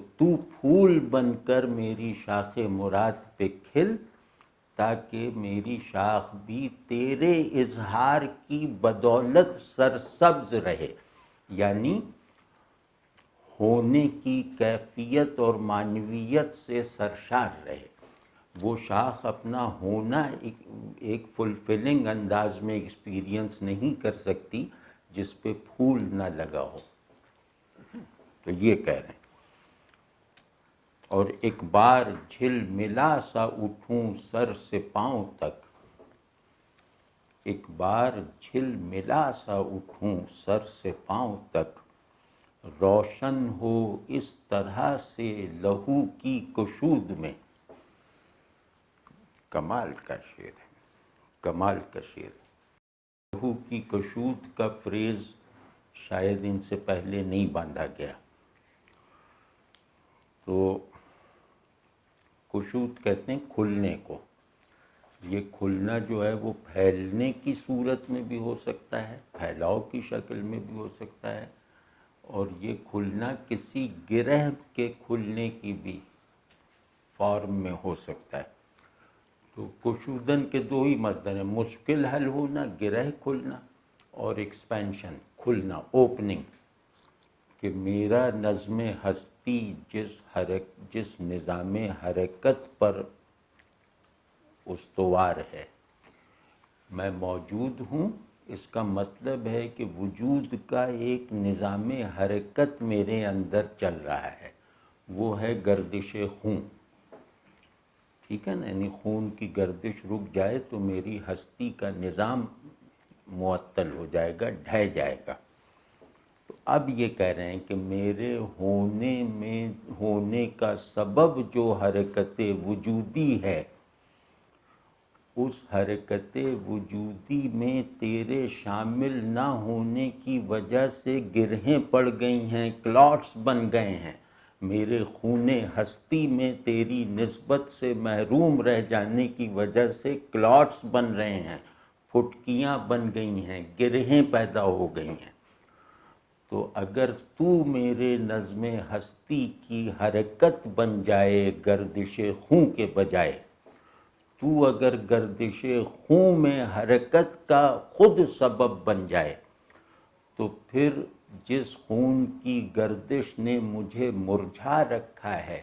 پھول بن کر میری شاخ مراد پہ کھل تاکہ میری شاخ بھی تیرے اظہار کی بدولت سرسبز رہے، یعنی ہونے کی کیفیت اور معنویت سے سرشار رہے۔ وہ شاخ اپنا ہونا ایک فلفلنگ انداز میں ایکسپیرینس نہیں کر سکتی جس پہ پھول نہ لگا ہو۔ تو یہ کہہ رہے ہیں، اور ایک بار جھل ملا سا اٹھوں سر سے پاؤں تک، ایک بار جھل ملا سا اٹھوں سر سے پاؤں تک، روشن ہو اس طرح سے لہو کی کشود میں۔ کمال کا شعر ہے، کمال کا شعر۔ لہو کی کشود کا فریز شاید ان سے پہلے نہیں باندھا گیا۔ تو خشوع کہتے ہیں کھلنے کو. یہ کھلنا جو ہے وہ پھیلنے کی صورت میں بھی ہو سکتا ہے، پھیلاؤ کی شکل میں بھی ہو سکتا ہے، اور یہ کھلنا کسی گرہ کے کھلنے کی بھی فارم میں ہو سکتا ہے. تو کشودن کے دو ہی مصدر ہیں، مشکل حل ہونا گرہ کھلنا، اور ایکسپینشن کھلنا اوپننگ. کہ میرا نظم ہستی جس نظام حرکت پر استوار ہے، میں موجود ہوں، اس کا مطلب ہے کہ وجود کا ایک نظام حرکت میرے اندر چل رہا ہے، وہ ہے گردش خون. ٹھیک ہے نا، یعنی خون کی گردش رک جائے تو میری ہستی کا نظام معطل ہو جائے گا، ڈھہ جائے گا. تو اب یہ کہہ رہے ہیں کہ میرے ہونے کا سبب جو حرکت وجودی ہے، اس حرکت وجودی میں تیرے شامل نہ ہونے کی وجہ سے گرہیں پڑ گئی ہیں، کلاٹس بن گئے ہیں. میرے خون ہستی میں تیری نسبت سے محروم رہ جانے کی وجہ سے کلاٹس بن رہے ہیں، پھٹکیاں بن گئی ہیں، گرہیں پیدا ہو گئی ہیں. تو اگر تو میرے نظم ہستی کی حرکت بن جائے گردش خون کے بجائے، تو اگر گردش خون میں حرکت کا خود سبب بن جائے، تو پھر جس خون کی گردش نے مجھے مرجھا رکھا ہے،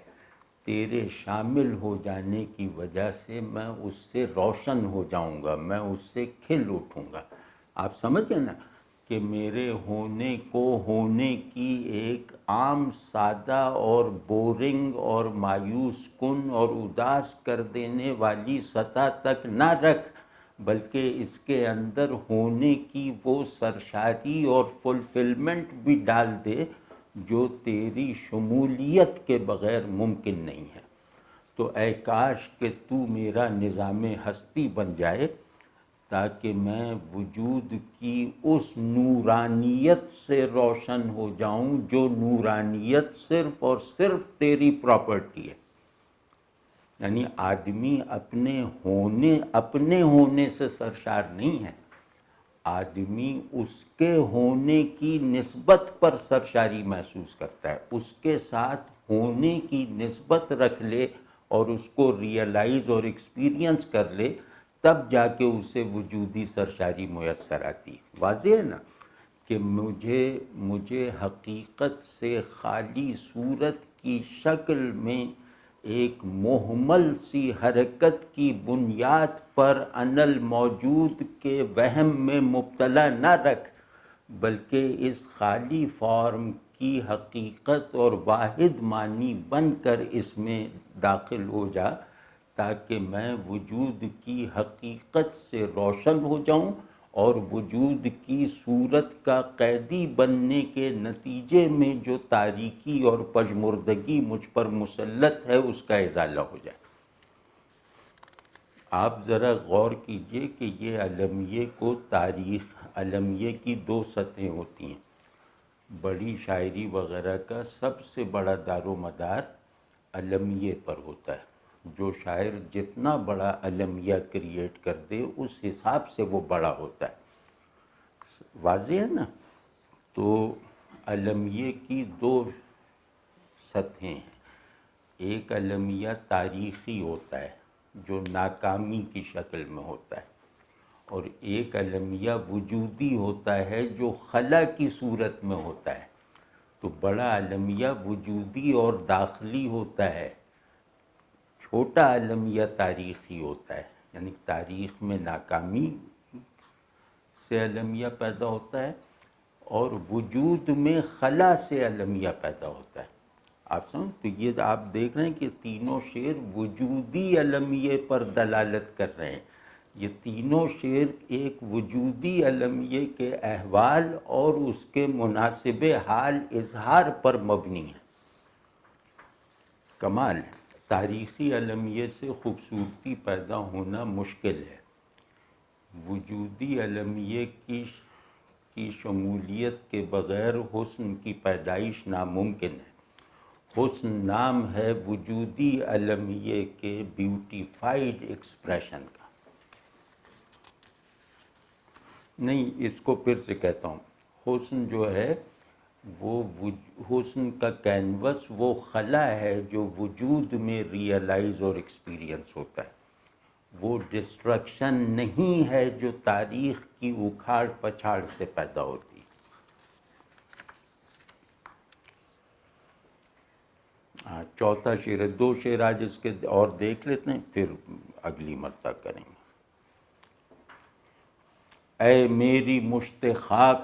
تیرے شامل ہو جانے کی وجہ سے میں اس سے روشن ہو جاؤں گا، میں اس سے کھل اٹھوں گا. آپ سمجھیں نا کہ میرے ہونے کو ہونے کی ایک عام سادہ اور بورنگ اور مایوس کن اور اداس کر دینے والی سطح تک نہ رکھ، بلکہ اس کے اندر ہونے کی وہ سرشاری اور فلفلمنٹ بھی ڈال دے جو تیری شمولیت کے بغیر ممکن نہیں ہے. تو اے کاش کہ تو میرا نظام ہستی بن جائے، تاکہ میں وجود کی اس نورانیت سے روشن ہو جاؤں جو نورانیت صرف اور صرف تیری پراپرٹی ہے. یعنی آدمی اپنے ہونے سے سرشار نہیں ہے، آدمی اس کے ہونے کی نسبت پر سرشاری محسوس کرتا ہے. اس کے ساتھ ہونے کی نسبت رکھ لے اور اس کو ریئلائز اور ایکسپیرینس کر لے، تب جا کے اسے وجودی سرشاری میسر آتی ہے. واضح ہے نا کہ مجھے حقیقت سے خالی صورت کی شکل میں ایک محمل سی حرکت کی بنیاد پر ان الموجود کے وہم میں مبتلا نہ رکھ، بلکہ اس خالی فارم کی حقیقت اور واحد معنی بن کر اس میں داخل ہو جا، تاکہ میں وجود کی حقیقت سے روشن ہو جاؤں اور وجود کی صورت کا قیدی بننے کے نتیجے میں جو تاریکی اور پژمردگی مجھ پر مسلط ہے اس کا ازالہ ہو جائے. آپ ذرا غور کیجئے کہ یہ علمیے کی دو سطحیں ہوتی ہیں. بڑی شاعری وغیرہ کا سب سے بڑا دار و مدار علمیے پر ہوتا ہے. جو شاعر جتنا بڑا علمیہ کریٹ کر دے اس حساب سے وہ بڑا ہوتا ہے. واضح ہے نا؟ تو علمیے کی دو سطحیں ہیں. ایک علمیہ تاریخی ہوتا ہے جو ناکامی کی شکل میں ہوتا ہے، اور ایک علمیہ وجودی ہوتا ہے جو خلا کی صورت میں ہوتا ہے. تو بڑا علمیہ وجودی اور داخلی ہوتا ہے، چھوٹا علمیہ تاریخی ہوتا ہے. یعنی تاریخ میں ناکامی سے علمیہ پیدا ہوتا ہے اور وجود میں خلا سے علمیہ پیدا ہوتا ہے. آپ سمجھ؟ تو یہ آپ دیکھ رہے ہیں کہ تینوں شعر وجودی علمیے پر دلالت کر رہے ہیں. یہ تینوں شعر ایک وجودی علمیے کے احوال اور اس کے مناسب حال اظہار پر مبنی ہیں. کمال ہے. تاریخی علمیے سے خوبصورتی پیدا ہونا مشکل ہے. وجودی علمیے کی شمولیت کے بغیر حسن کی پیدائش ناممکن ہے. حسن نام ہے وجودی المیہ کے بیوٹیفائڈ ایکسپریشن کا. نہیں، اس کو پھر سے کہتا ہوں، حسن جو ہے وہ حسن کا کینوس وہ خلا ہے جو وجود میں ریئلائز اور ایکسپیرینس ہوتا ہے. وہ ڈسٹرکشن نہیں ہے جو تاریخ کی اکھاڑ پچھاڑ سے پیدا ہوتی. چوتھا شعر ہے، 2 شعر آج اس کے اور دیکھ لیتے ہیں، پھر اگلی مرتبہ کریں گے. اے میری مشت خاک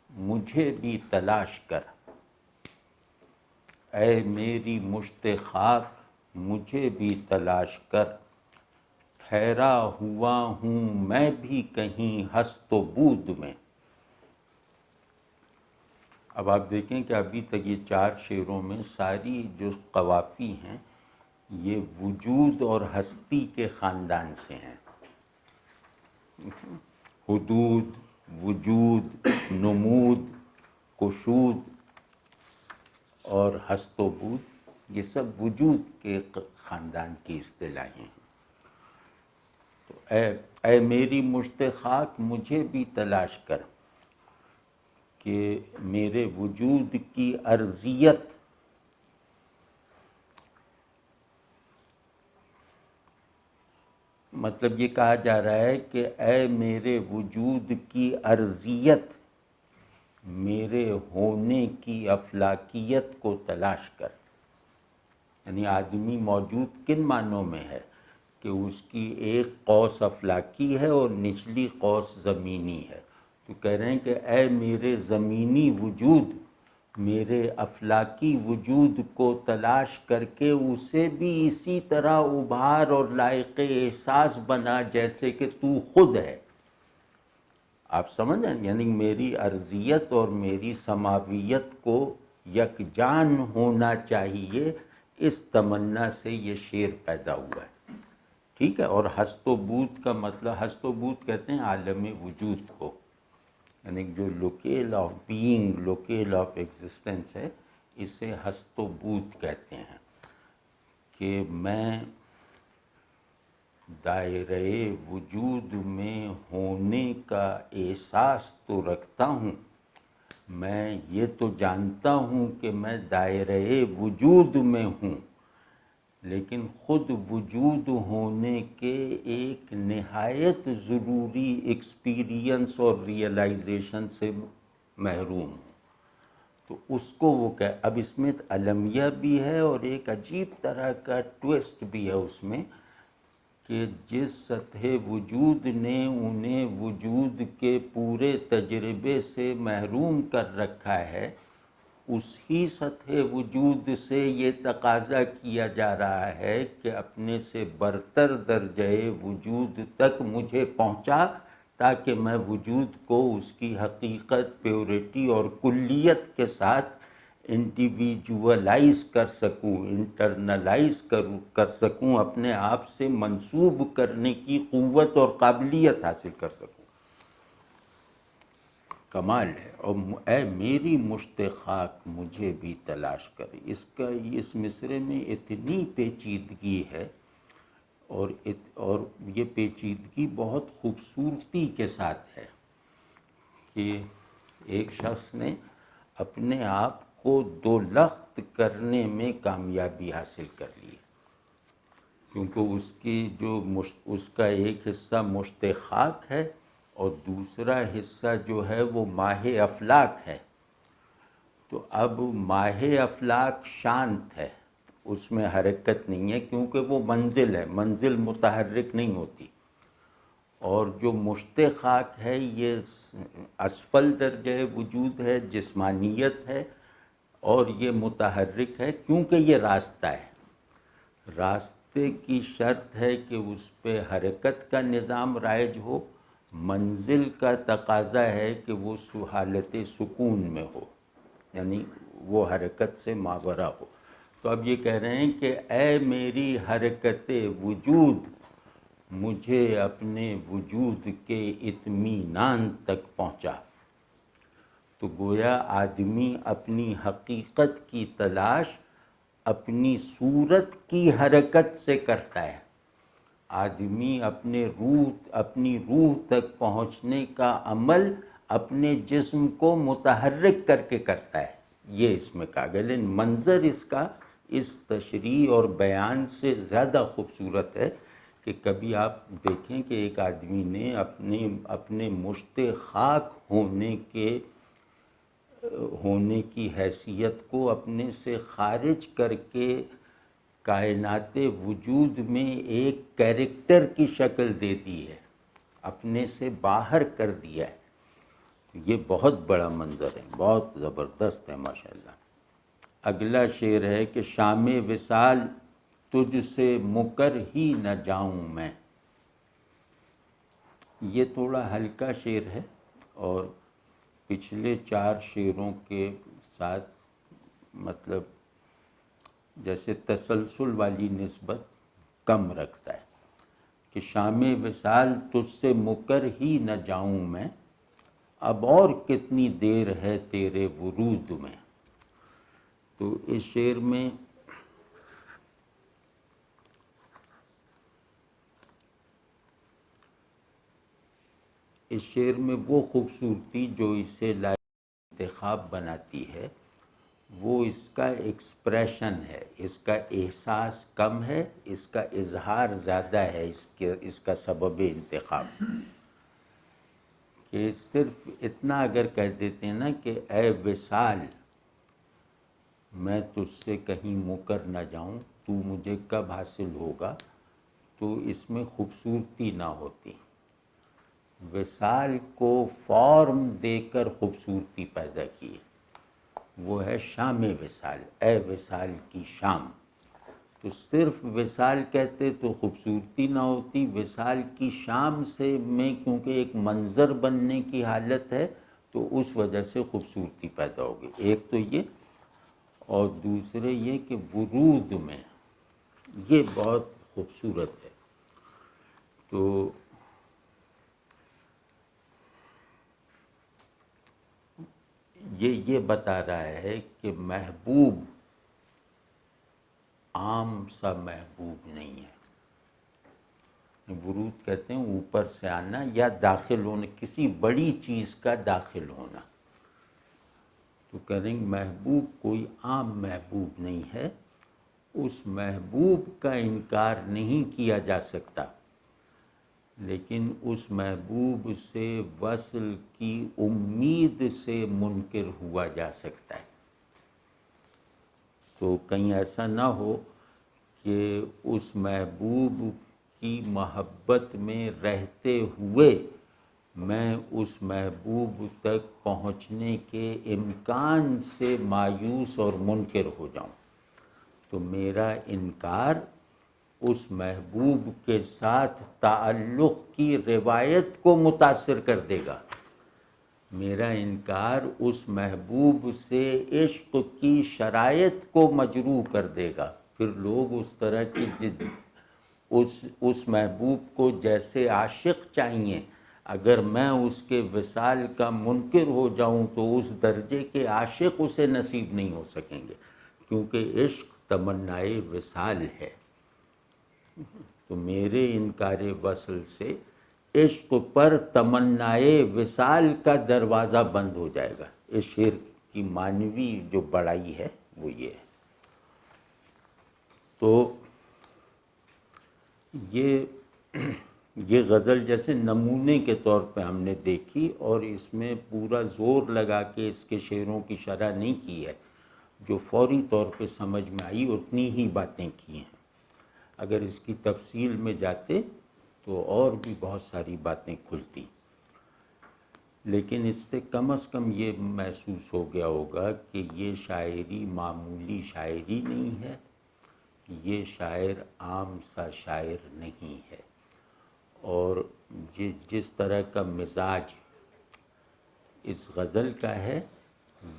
مجھے بھی تلاش کر، اے میری مشت خاک مجھے بھی تلاش کر، ٹھہرا ہوا ہوں میں بھی کہیں ہست و بود میں. اب آپ دیکھیں کہ ابھی تک یہ 4 شعروں میں ساری جو قوافی ہیں یہ وجود اور ہستی کے خاندان سے ہیں. حدود، وجود، نمود، کشود اور ہست و بود، یہ سب وجود کے خاندان کی اصطلاحیں ہیں. تو اے میری مشت خاک مجھے بھی تلاش کر کہ میرے وجود کی ارضیت مطلب یہ کہا جا رہا ہے کہ اے میرے وجود کی ارضیت، میرے ہونے کی افلاکیت کو تلاش کر. یعنی آدمی موجود کن معنوں میں ہے کہ اس کی ایک قوس افلاکی ہے اور نچلی قوس زمینی ہے. تو کہہ رہے ہیں کہ اے میرے زمینی وجود، میرے افلاکی وجود کو تلاش کر کے اسے بھی اسی طرح ابھار اور لائق احساس بنا جیسے کہ تو خود ہے. آپ سمجھ رہے ہیں؟ یعنی میری ارضیت اور میری سماویت کو یکجان ہونا چاہیے، اس تمنا سے یہ شعر پیدا ہوا ہے. ٹھیک ہے. اور ہست و بود کا مطلب، ہست و بود کہتے ہیں عالم وجود کو، یعنی جو locale of being, locale of existence ہے، اسے ہست و بود کہتے ہیں. کہ میں دائرہ وجود میں ہونے کا احساس تو رکھتا ہوں، میں یہ تو جانتا ہوں کہ میں دائرہ وجود میں ہوں، لیکن خود وجود ہونے کے ایک نہایت ضروری ایکسپیرینس اور ریئلائزیشن سے محروم ہوں. تو اس کو وہ اب اس میں المیہ بھی ہے اور ایک عجیب طرح کا ٹویسٹ بھی ہے اس میں کہ جس سطح وجود نے انہیں وجود کے پورے تجربے سے محروم کر رکھا ہے، اسی سطح وجود سے یہ تقاضا کیا جا رہا ہے کہ اپنے سے برتر درجہ وجود تک مجھے پہنچا، تاکہ میں وجود کو اس کی حقیقت، پیورٹی اور کلیت کے ساتھ انڈیویجولائز کر سکوں، انٹرنلائز کر سکوں، اپنے آپ سے منسوب کرنے کی قوت اور قابلیت حاصل کر سکوں. کمال ہے. اور اے میری مشت خاک مجھے بھی تلاش کر، اس مصرے میں اتنی پیچیدگی ہے اور یہ پیچیدگی بہت خوبصورتی کے ساتھ ہے کہ ایک شخص نے اپنے آپ کو دو لخت کرنے میں کامیابی حاصل کر لی، کیونکہ اس کی اس کا ایک حصہ مشت خاک ہے اور دوسرا حصہ جو ہے وہ ماہ افلاک ہے. تو اب ماہ افلاک شانت ہے، اس میں حرکت نہیں ہے کیونکہ وہ منزل ہے، منزل متحرک نہیں ہوتی. اور جو مشت خاک ہے یہ اسفل درجہ وجود ہے، جسمانیت ہے، اور یہ متحرک ہے کیونکہ یہ راستہ ہے. راستے کی شرط ہے کہ اس پہ حرکت کا نظام رائج ہو، منزل کا تقاضا ہے کہ وہ حالت سکون میں ہو، یعنی وہ حرکت سے ماورا ہو. تو اب یہ کہہ رہے ہیں کہ اے میری حرکت وجود، مجھے اپنے وجود کے اطمینان تک پہنچا. تو گویا آدمی اپنی حقیقت کی تلاش اپنی صورت کی حرکت سے کرتا ہے. آدمی اپنی روح تک پہنچنے کا عمل اپنے جسم کو متحرک کر کے کرتا ہے. یہ اس میں کہا گیا. لیکن منظر اس کا اس تشریح اور بیان سے زیادہ خوبصورت ہے کہ کبھی آپ دیکھیں کہ ایک آدمی نے اپنے مشت خاک ہونے کی حیثیت کو اپنے سے خارج کر کے کائنات وجود میں ایک کیریکٹر کی شکل دے دی ہے، اپنے سے باہر کر دیا ہے. یہ بہت بڑا منظر ہے، بہت زبردست ہے ماشاءاللہ. اگلا شعر ہے کہ شام وصال تجھ سے مکر ہی نہ جاؤں میں. یہ تھوڑا ہلکا شعر ہے اور پچھلے 4 شعروں کے ساتھ مطلب جیسے تسلسل والی نسبت کم رکھتا ہے کہ شام وصال تجھ سے مکر ہی نہ جاؤں میں، اب اور کتنی دیر ہے تیرے ورود میں. تو اس شعر میں وہ خوبصورتی جو اسے لائق انتخاب بناتی ہے وہ اس کا ایکسپریشن ہے، اس کا احساس کم ہے، اس کا اظہار زیادہ ہے. اس کا سبب انتخاب کہ صرف اتنا اگر کہہ دیتے ہیں نا کہ اے وصال میں تجھ سے کہیں مکر نہ جاؤں، تو مجھے کب حاصل ہوگا، تو اس میں خوبصورتی نہ ہوتی. وصال کو فارم دے کر خوبصورتی پیدا کی، وہ ہے شام وصال، اے وصال کی شام. تو صرف وصال کہتے تو خوبصورتی نہ ہوتی. وصال کی شام سے میں کیونکہ ایک منظر بننے کی حالت ہے تو اس وجہ سے خوبصورتی پیدا ہوگی. ایک تو یہ، اور دوسرے یہ کہ ورود میں یہ بہت خوبصورت ہے. تو یہ بتا رہا ہے کہ محبوب عام سا محبوب نہیں ہے. ورود کہتے ہیں اوپر سے آنا یا داخل ہونا، کسی بڑی چیز کا داخل ہونا. تو کہیں محبوب کوئی عام محبوب نہیں ہے. اس محبوب کا انکار نہیں کیا جا سکتا، لیکن اس محبوب سے وصل کی امید سے منکر ہوا جا سکتا ہے. تو کہیں ایسا نہ ہو کہ اس محبوب کی محبت میں رہتے ہوئے میں اس محبوب تک پہنچنے کے امکان سے مایوس اور منکر ہو جاؤں. تو میرا انکار اس محبوب کے ساتھ تعلق کی روایت کو متاثر کر دے گا. میرا انکار اس محبوب سے عشق کی شرائط کو مجروح کر دے گا. پھر لوگ اس طرح کی اس محبوب کو جیسے عاشق چاہیے، اگر میں اس کے وصال کا منکر ہو جاؤں تو اس درجے کے عاشق اسے نصیب نہیں ہو سکیں گے، کیونکہ عشق تمنائے وصال ہے. تو میرے انکار وصل سے عشق پر تمنائے وصال کا دروازہ بند ہو جائے گا. اس شعر کی معنوی جو بڑائی ہے وہ یہ ہے. تو یہ غزل جیسے نمونے کے طور پہ ہم نے دیکھی اور اس میں پورا زور لگا کے اس کے شعروں کی شرح نہیں کی ہے. جو فوری طور پہ سمجھ میں آئی اتنی ہی باتیں کی ہیں. اگر اس کی تفصیل میں جاتے تو اور بھی بہت ساری باتیں کھلتی، لیکن اس سے کم از کم یہ محسوس ہو گیا ہوگا کہ یہ شاعری معمولی شاعری نہیں ہے، یہ شاعر عام سا شاعر نہیں ہے. اور جس طرح کا مزاج اس غزل کا ہے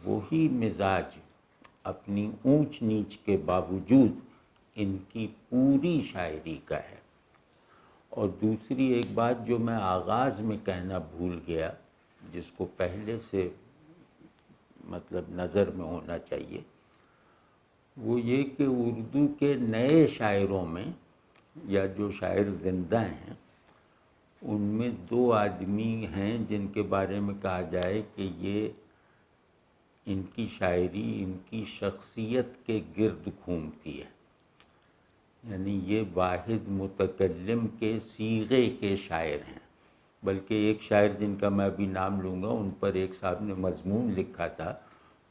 وہی مزاج اپنی اونچ نیچ کے باوجود ان کی پوری شاعری کا ہے. اور دوسری ایک بات جو میں آغاز میں کہنا بھول گیا، جس کو پہلے سے مطلب نظر میں ہونا چاہیے، وہ یہ کہ اردو کے نئے شاعروں میں یا جو شاعر زندہ ہیں ان میں 2 آدمی ہیں جن کے بارے میں کہا جائے کہ یہ ان کی شاعری ان کی شخصیت کے گرد گھومتی ہے، یعنی یہ واحد متکلم کے صیغے کے شاعر ہیں۔ بلکہ ایک شاعر جن کا میں ابھی نام لوں گا، ان پر ایک صاحب نے مضمون لکھا تھا،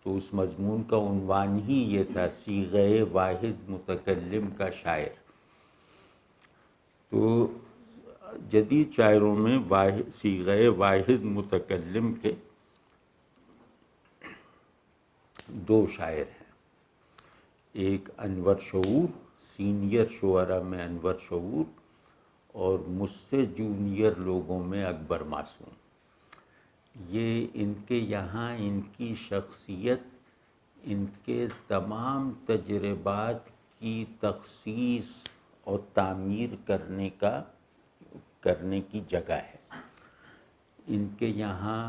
تو اس مضمون کا عنوان ہی یہ تھا، صیغہ واحد متکلم کا شاعر۔ تو جدید شاعروں میں صیغہ واحد متکلم کے 2 شاعر ہیں، ایک انور شعور، سینئر شعراء میں انور شعور، اور مجھ سے جونیئر لوگوں میں اکبر معصوم۔ یہ ان کے یہاں ان کی شخصیت، ان کے تمام تجربات کی تخصیص اور تعمیر کرنے کی جگہ ہے۔ ان کے یہاں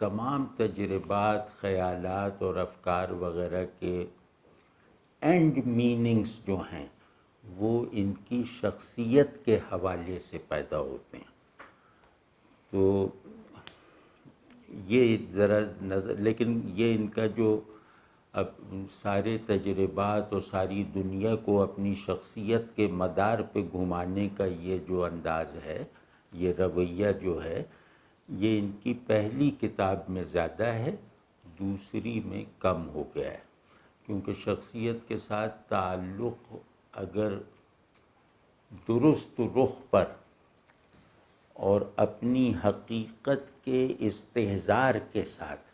تمام تجربات، خیالات اور افکار وغیرہ کے اینڈ میننگز جو ہیں وہ ان کی شخصیت کے حوالے سے پیدا ہوتے ہیں۔ تو یہ ذرا نظر، لیکن یہ ان کا جو اب سارے تجربات اور ساری دنیا کو اپنی شخصیت کے مدار پہ گھمانے کا یہ جو انداز ہے، یہ رویہ جو ہے، یہ ان کی پہلی کتاب میں زیادہ ہے، دوسری میں کم ہو گیا ہے، کیونکہ شخصیت کے ساتھ تعلق اگر درست رخ پر اور اپنی حقیقت کے استحضار کے ساتھ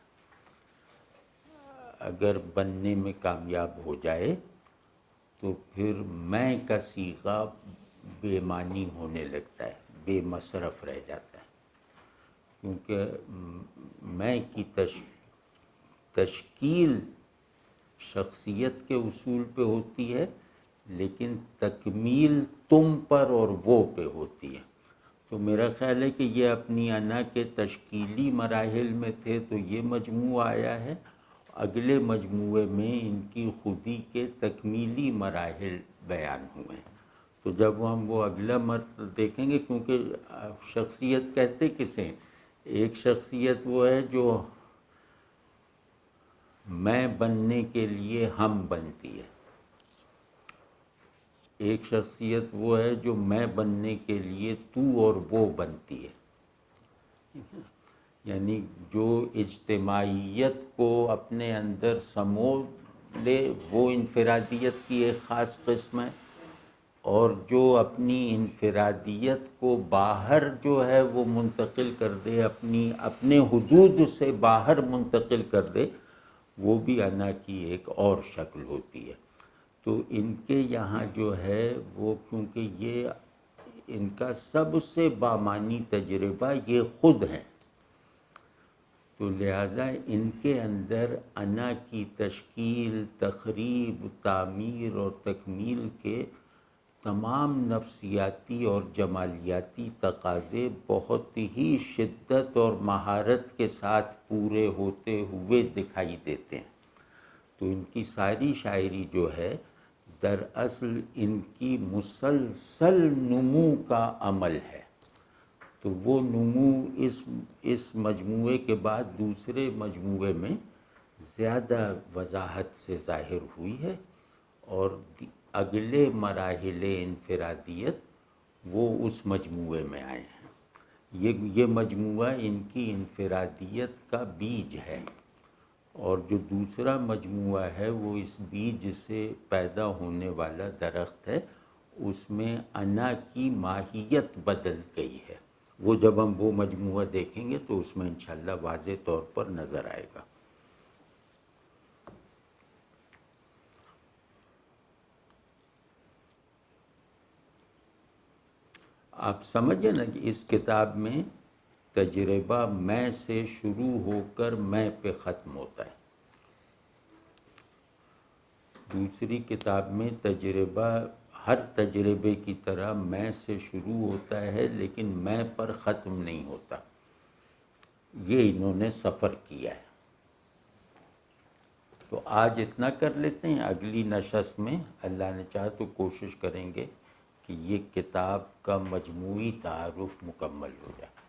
اگر بننے میں کامیاب ہو جائے تو پھر میں کا صیغہ بے معنی ہونے لگتا ہے، بے مصرف رہ جاتا ہے، کیونکہ میں کی تشکیل شخصیت کے اصول پہ ہوتی ہے، لیکن تکمیل تم پر اور وہ پہ ہوتی ہے۔ تو میرا خیال ہے کہ یہ اپنی انا کے تشکیلی مراحل میں تھے تو یہ مجموعہ آیا ہے، اگلے مجموعے میں ان کی خودی کے تکمیلی مراحل بیان ہوئے ہیں۔ تو جب ہم وہ اگلا مرتبہ دیکھیں گے، کیونکہ شخصیت کہتے کسے، ایک شخصیت وہ ہے جو میں بننے کے لیے ہم بنتی ہے، ایک شخصیت وہ ہے جو میں بننے کے لیے تو اور وہ بنتی ہے، یعنی جو اجتماعیت کو اپنے اندر سمو لے وہ انفرادیت کی ایک خاص قسم ہے، اور جو اپنی انفرادیت کو باہر جو ہے وہ منتقل کر دے، اپنے حدود سے باہر منتقل کر دے، وہ بھی انا کی ایک اور شکل ہوتی ہے۔ تو ان کے یہاں جو ہے وہ، کیونکہ یہ ان کا سب سے بامعنی تجربہ یہ خود ہے، تو لہٰذا ان کے اندر انا کی تشکیل، تخریب، تعمیر اور تکمیل کے تمام نفسیاتی اور جمالیاتی تقاضے بہت ہی شدت اور مہارت کے ساتھ پورے ہوتے ہوئے دکھائی دیتے ہیں۔ تو ان کی ساری شاعری جو ہے دراصل ان کی مسلسل نمو کا عمل ہے۔ تو وہ نمو اس مجموعے کے بعد دوسرے مجموعے میں زیادہ وضاحت سے ظاہر ہوئی ہے، اور اگلے مراحل انفرادیت وہ اس مجموعے میں آئے ہیں۔ یہ مجموعہ ان کی انفرادیت کا بیج ہے، اور جو دوسرا مجموعہ ہے وہ اس بیج سے پیدا ہونے والا درخت ہے، اس میں انا کی ماہیت بدل گئی ہے۔ وہ جب ہم وہ مجموعہ دیکھیں گے تو اس میں انشاءاللہ واضح طور پر نظر آئے گا۔ آپ سمجھیں نا کہ اس کتاب میں تجربہ میں سے شروع ہو کر میں پہ ختم ہوتا ہے، دوسری کتاب میں تجربہ ہر تجربے کی طرح میں سے شروع ہوتا ہے لیکن میں پر ختم نہیں ہوتا۔ یہ انہوں نے سفر کیا ہے۔ تو آج اتنا کر لیتے ہیں، اگلی نشست میں اللہ نے چاہا تو کوشش کریں گے کہ یہ کتاب کا مجموعی تعارف مکمل ہو جائے۔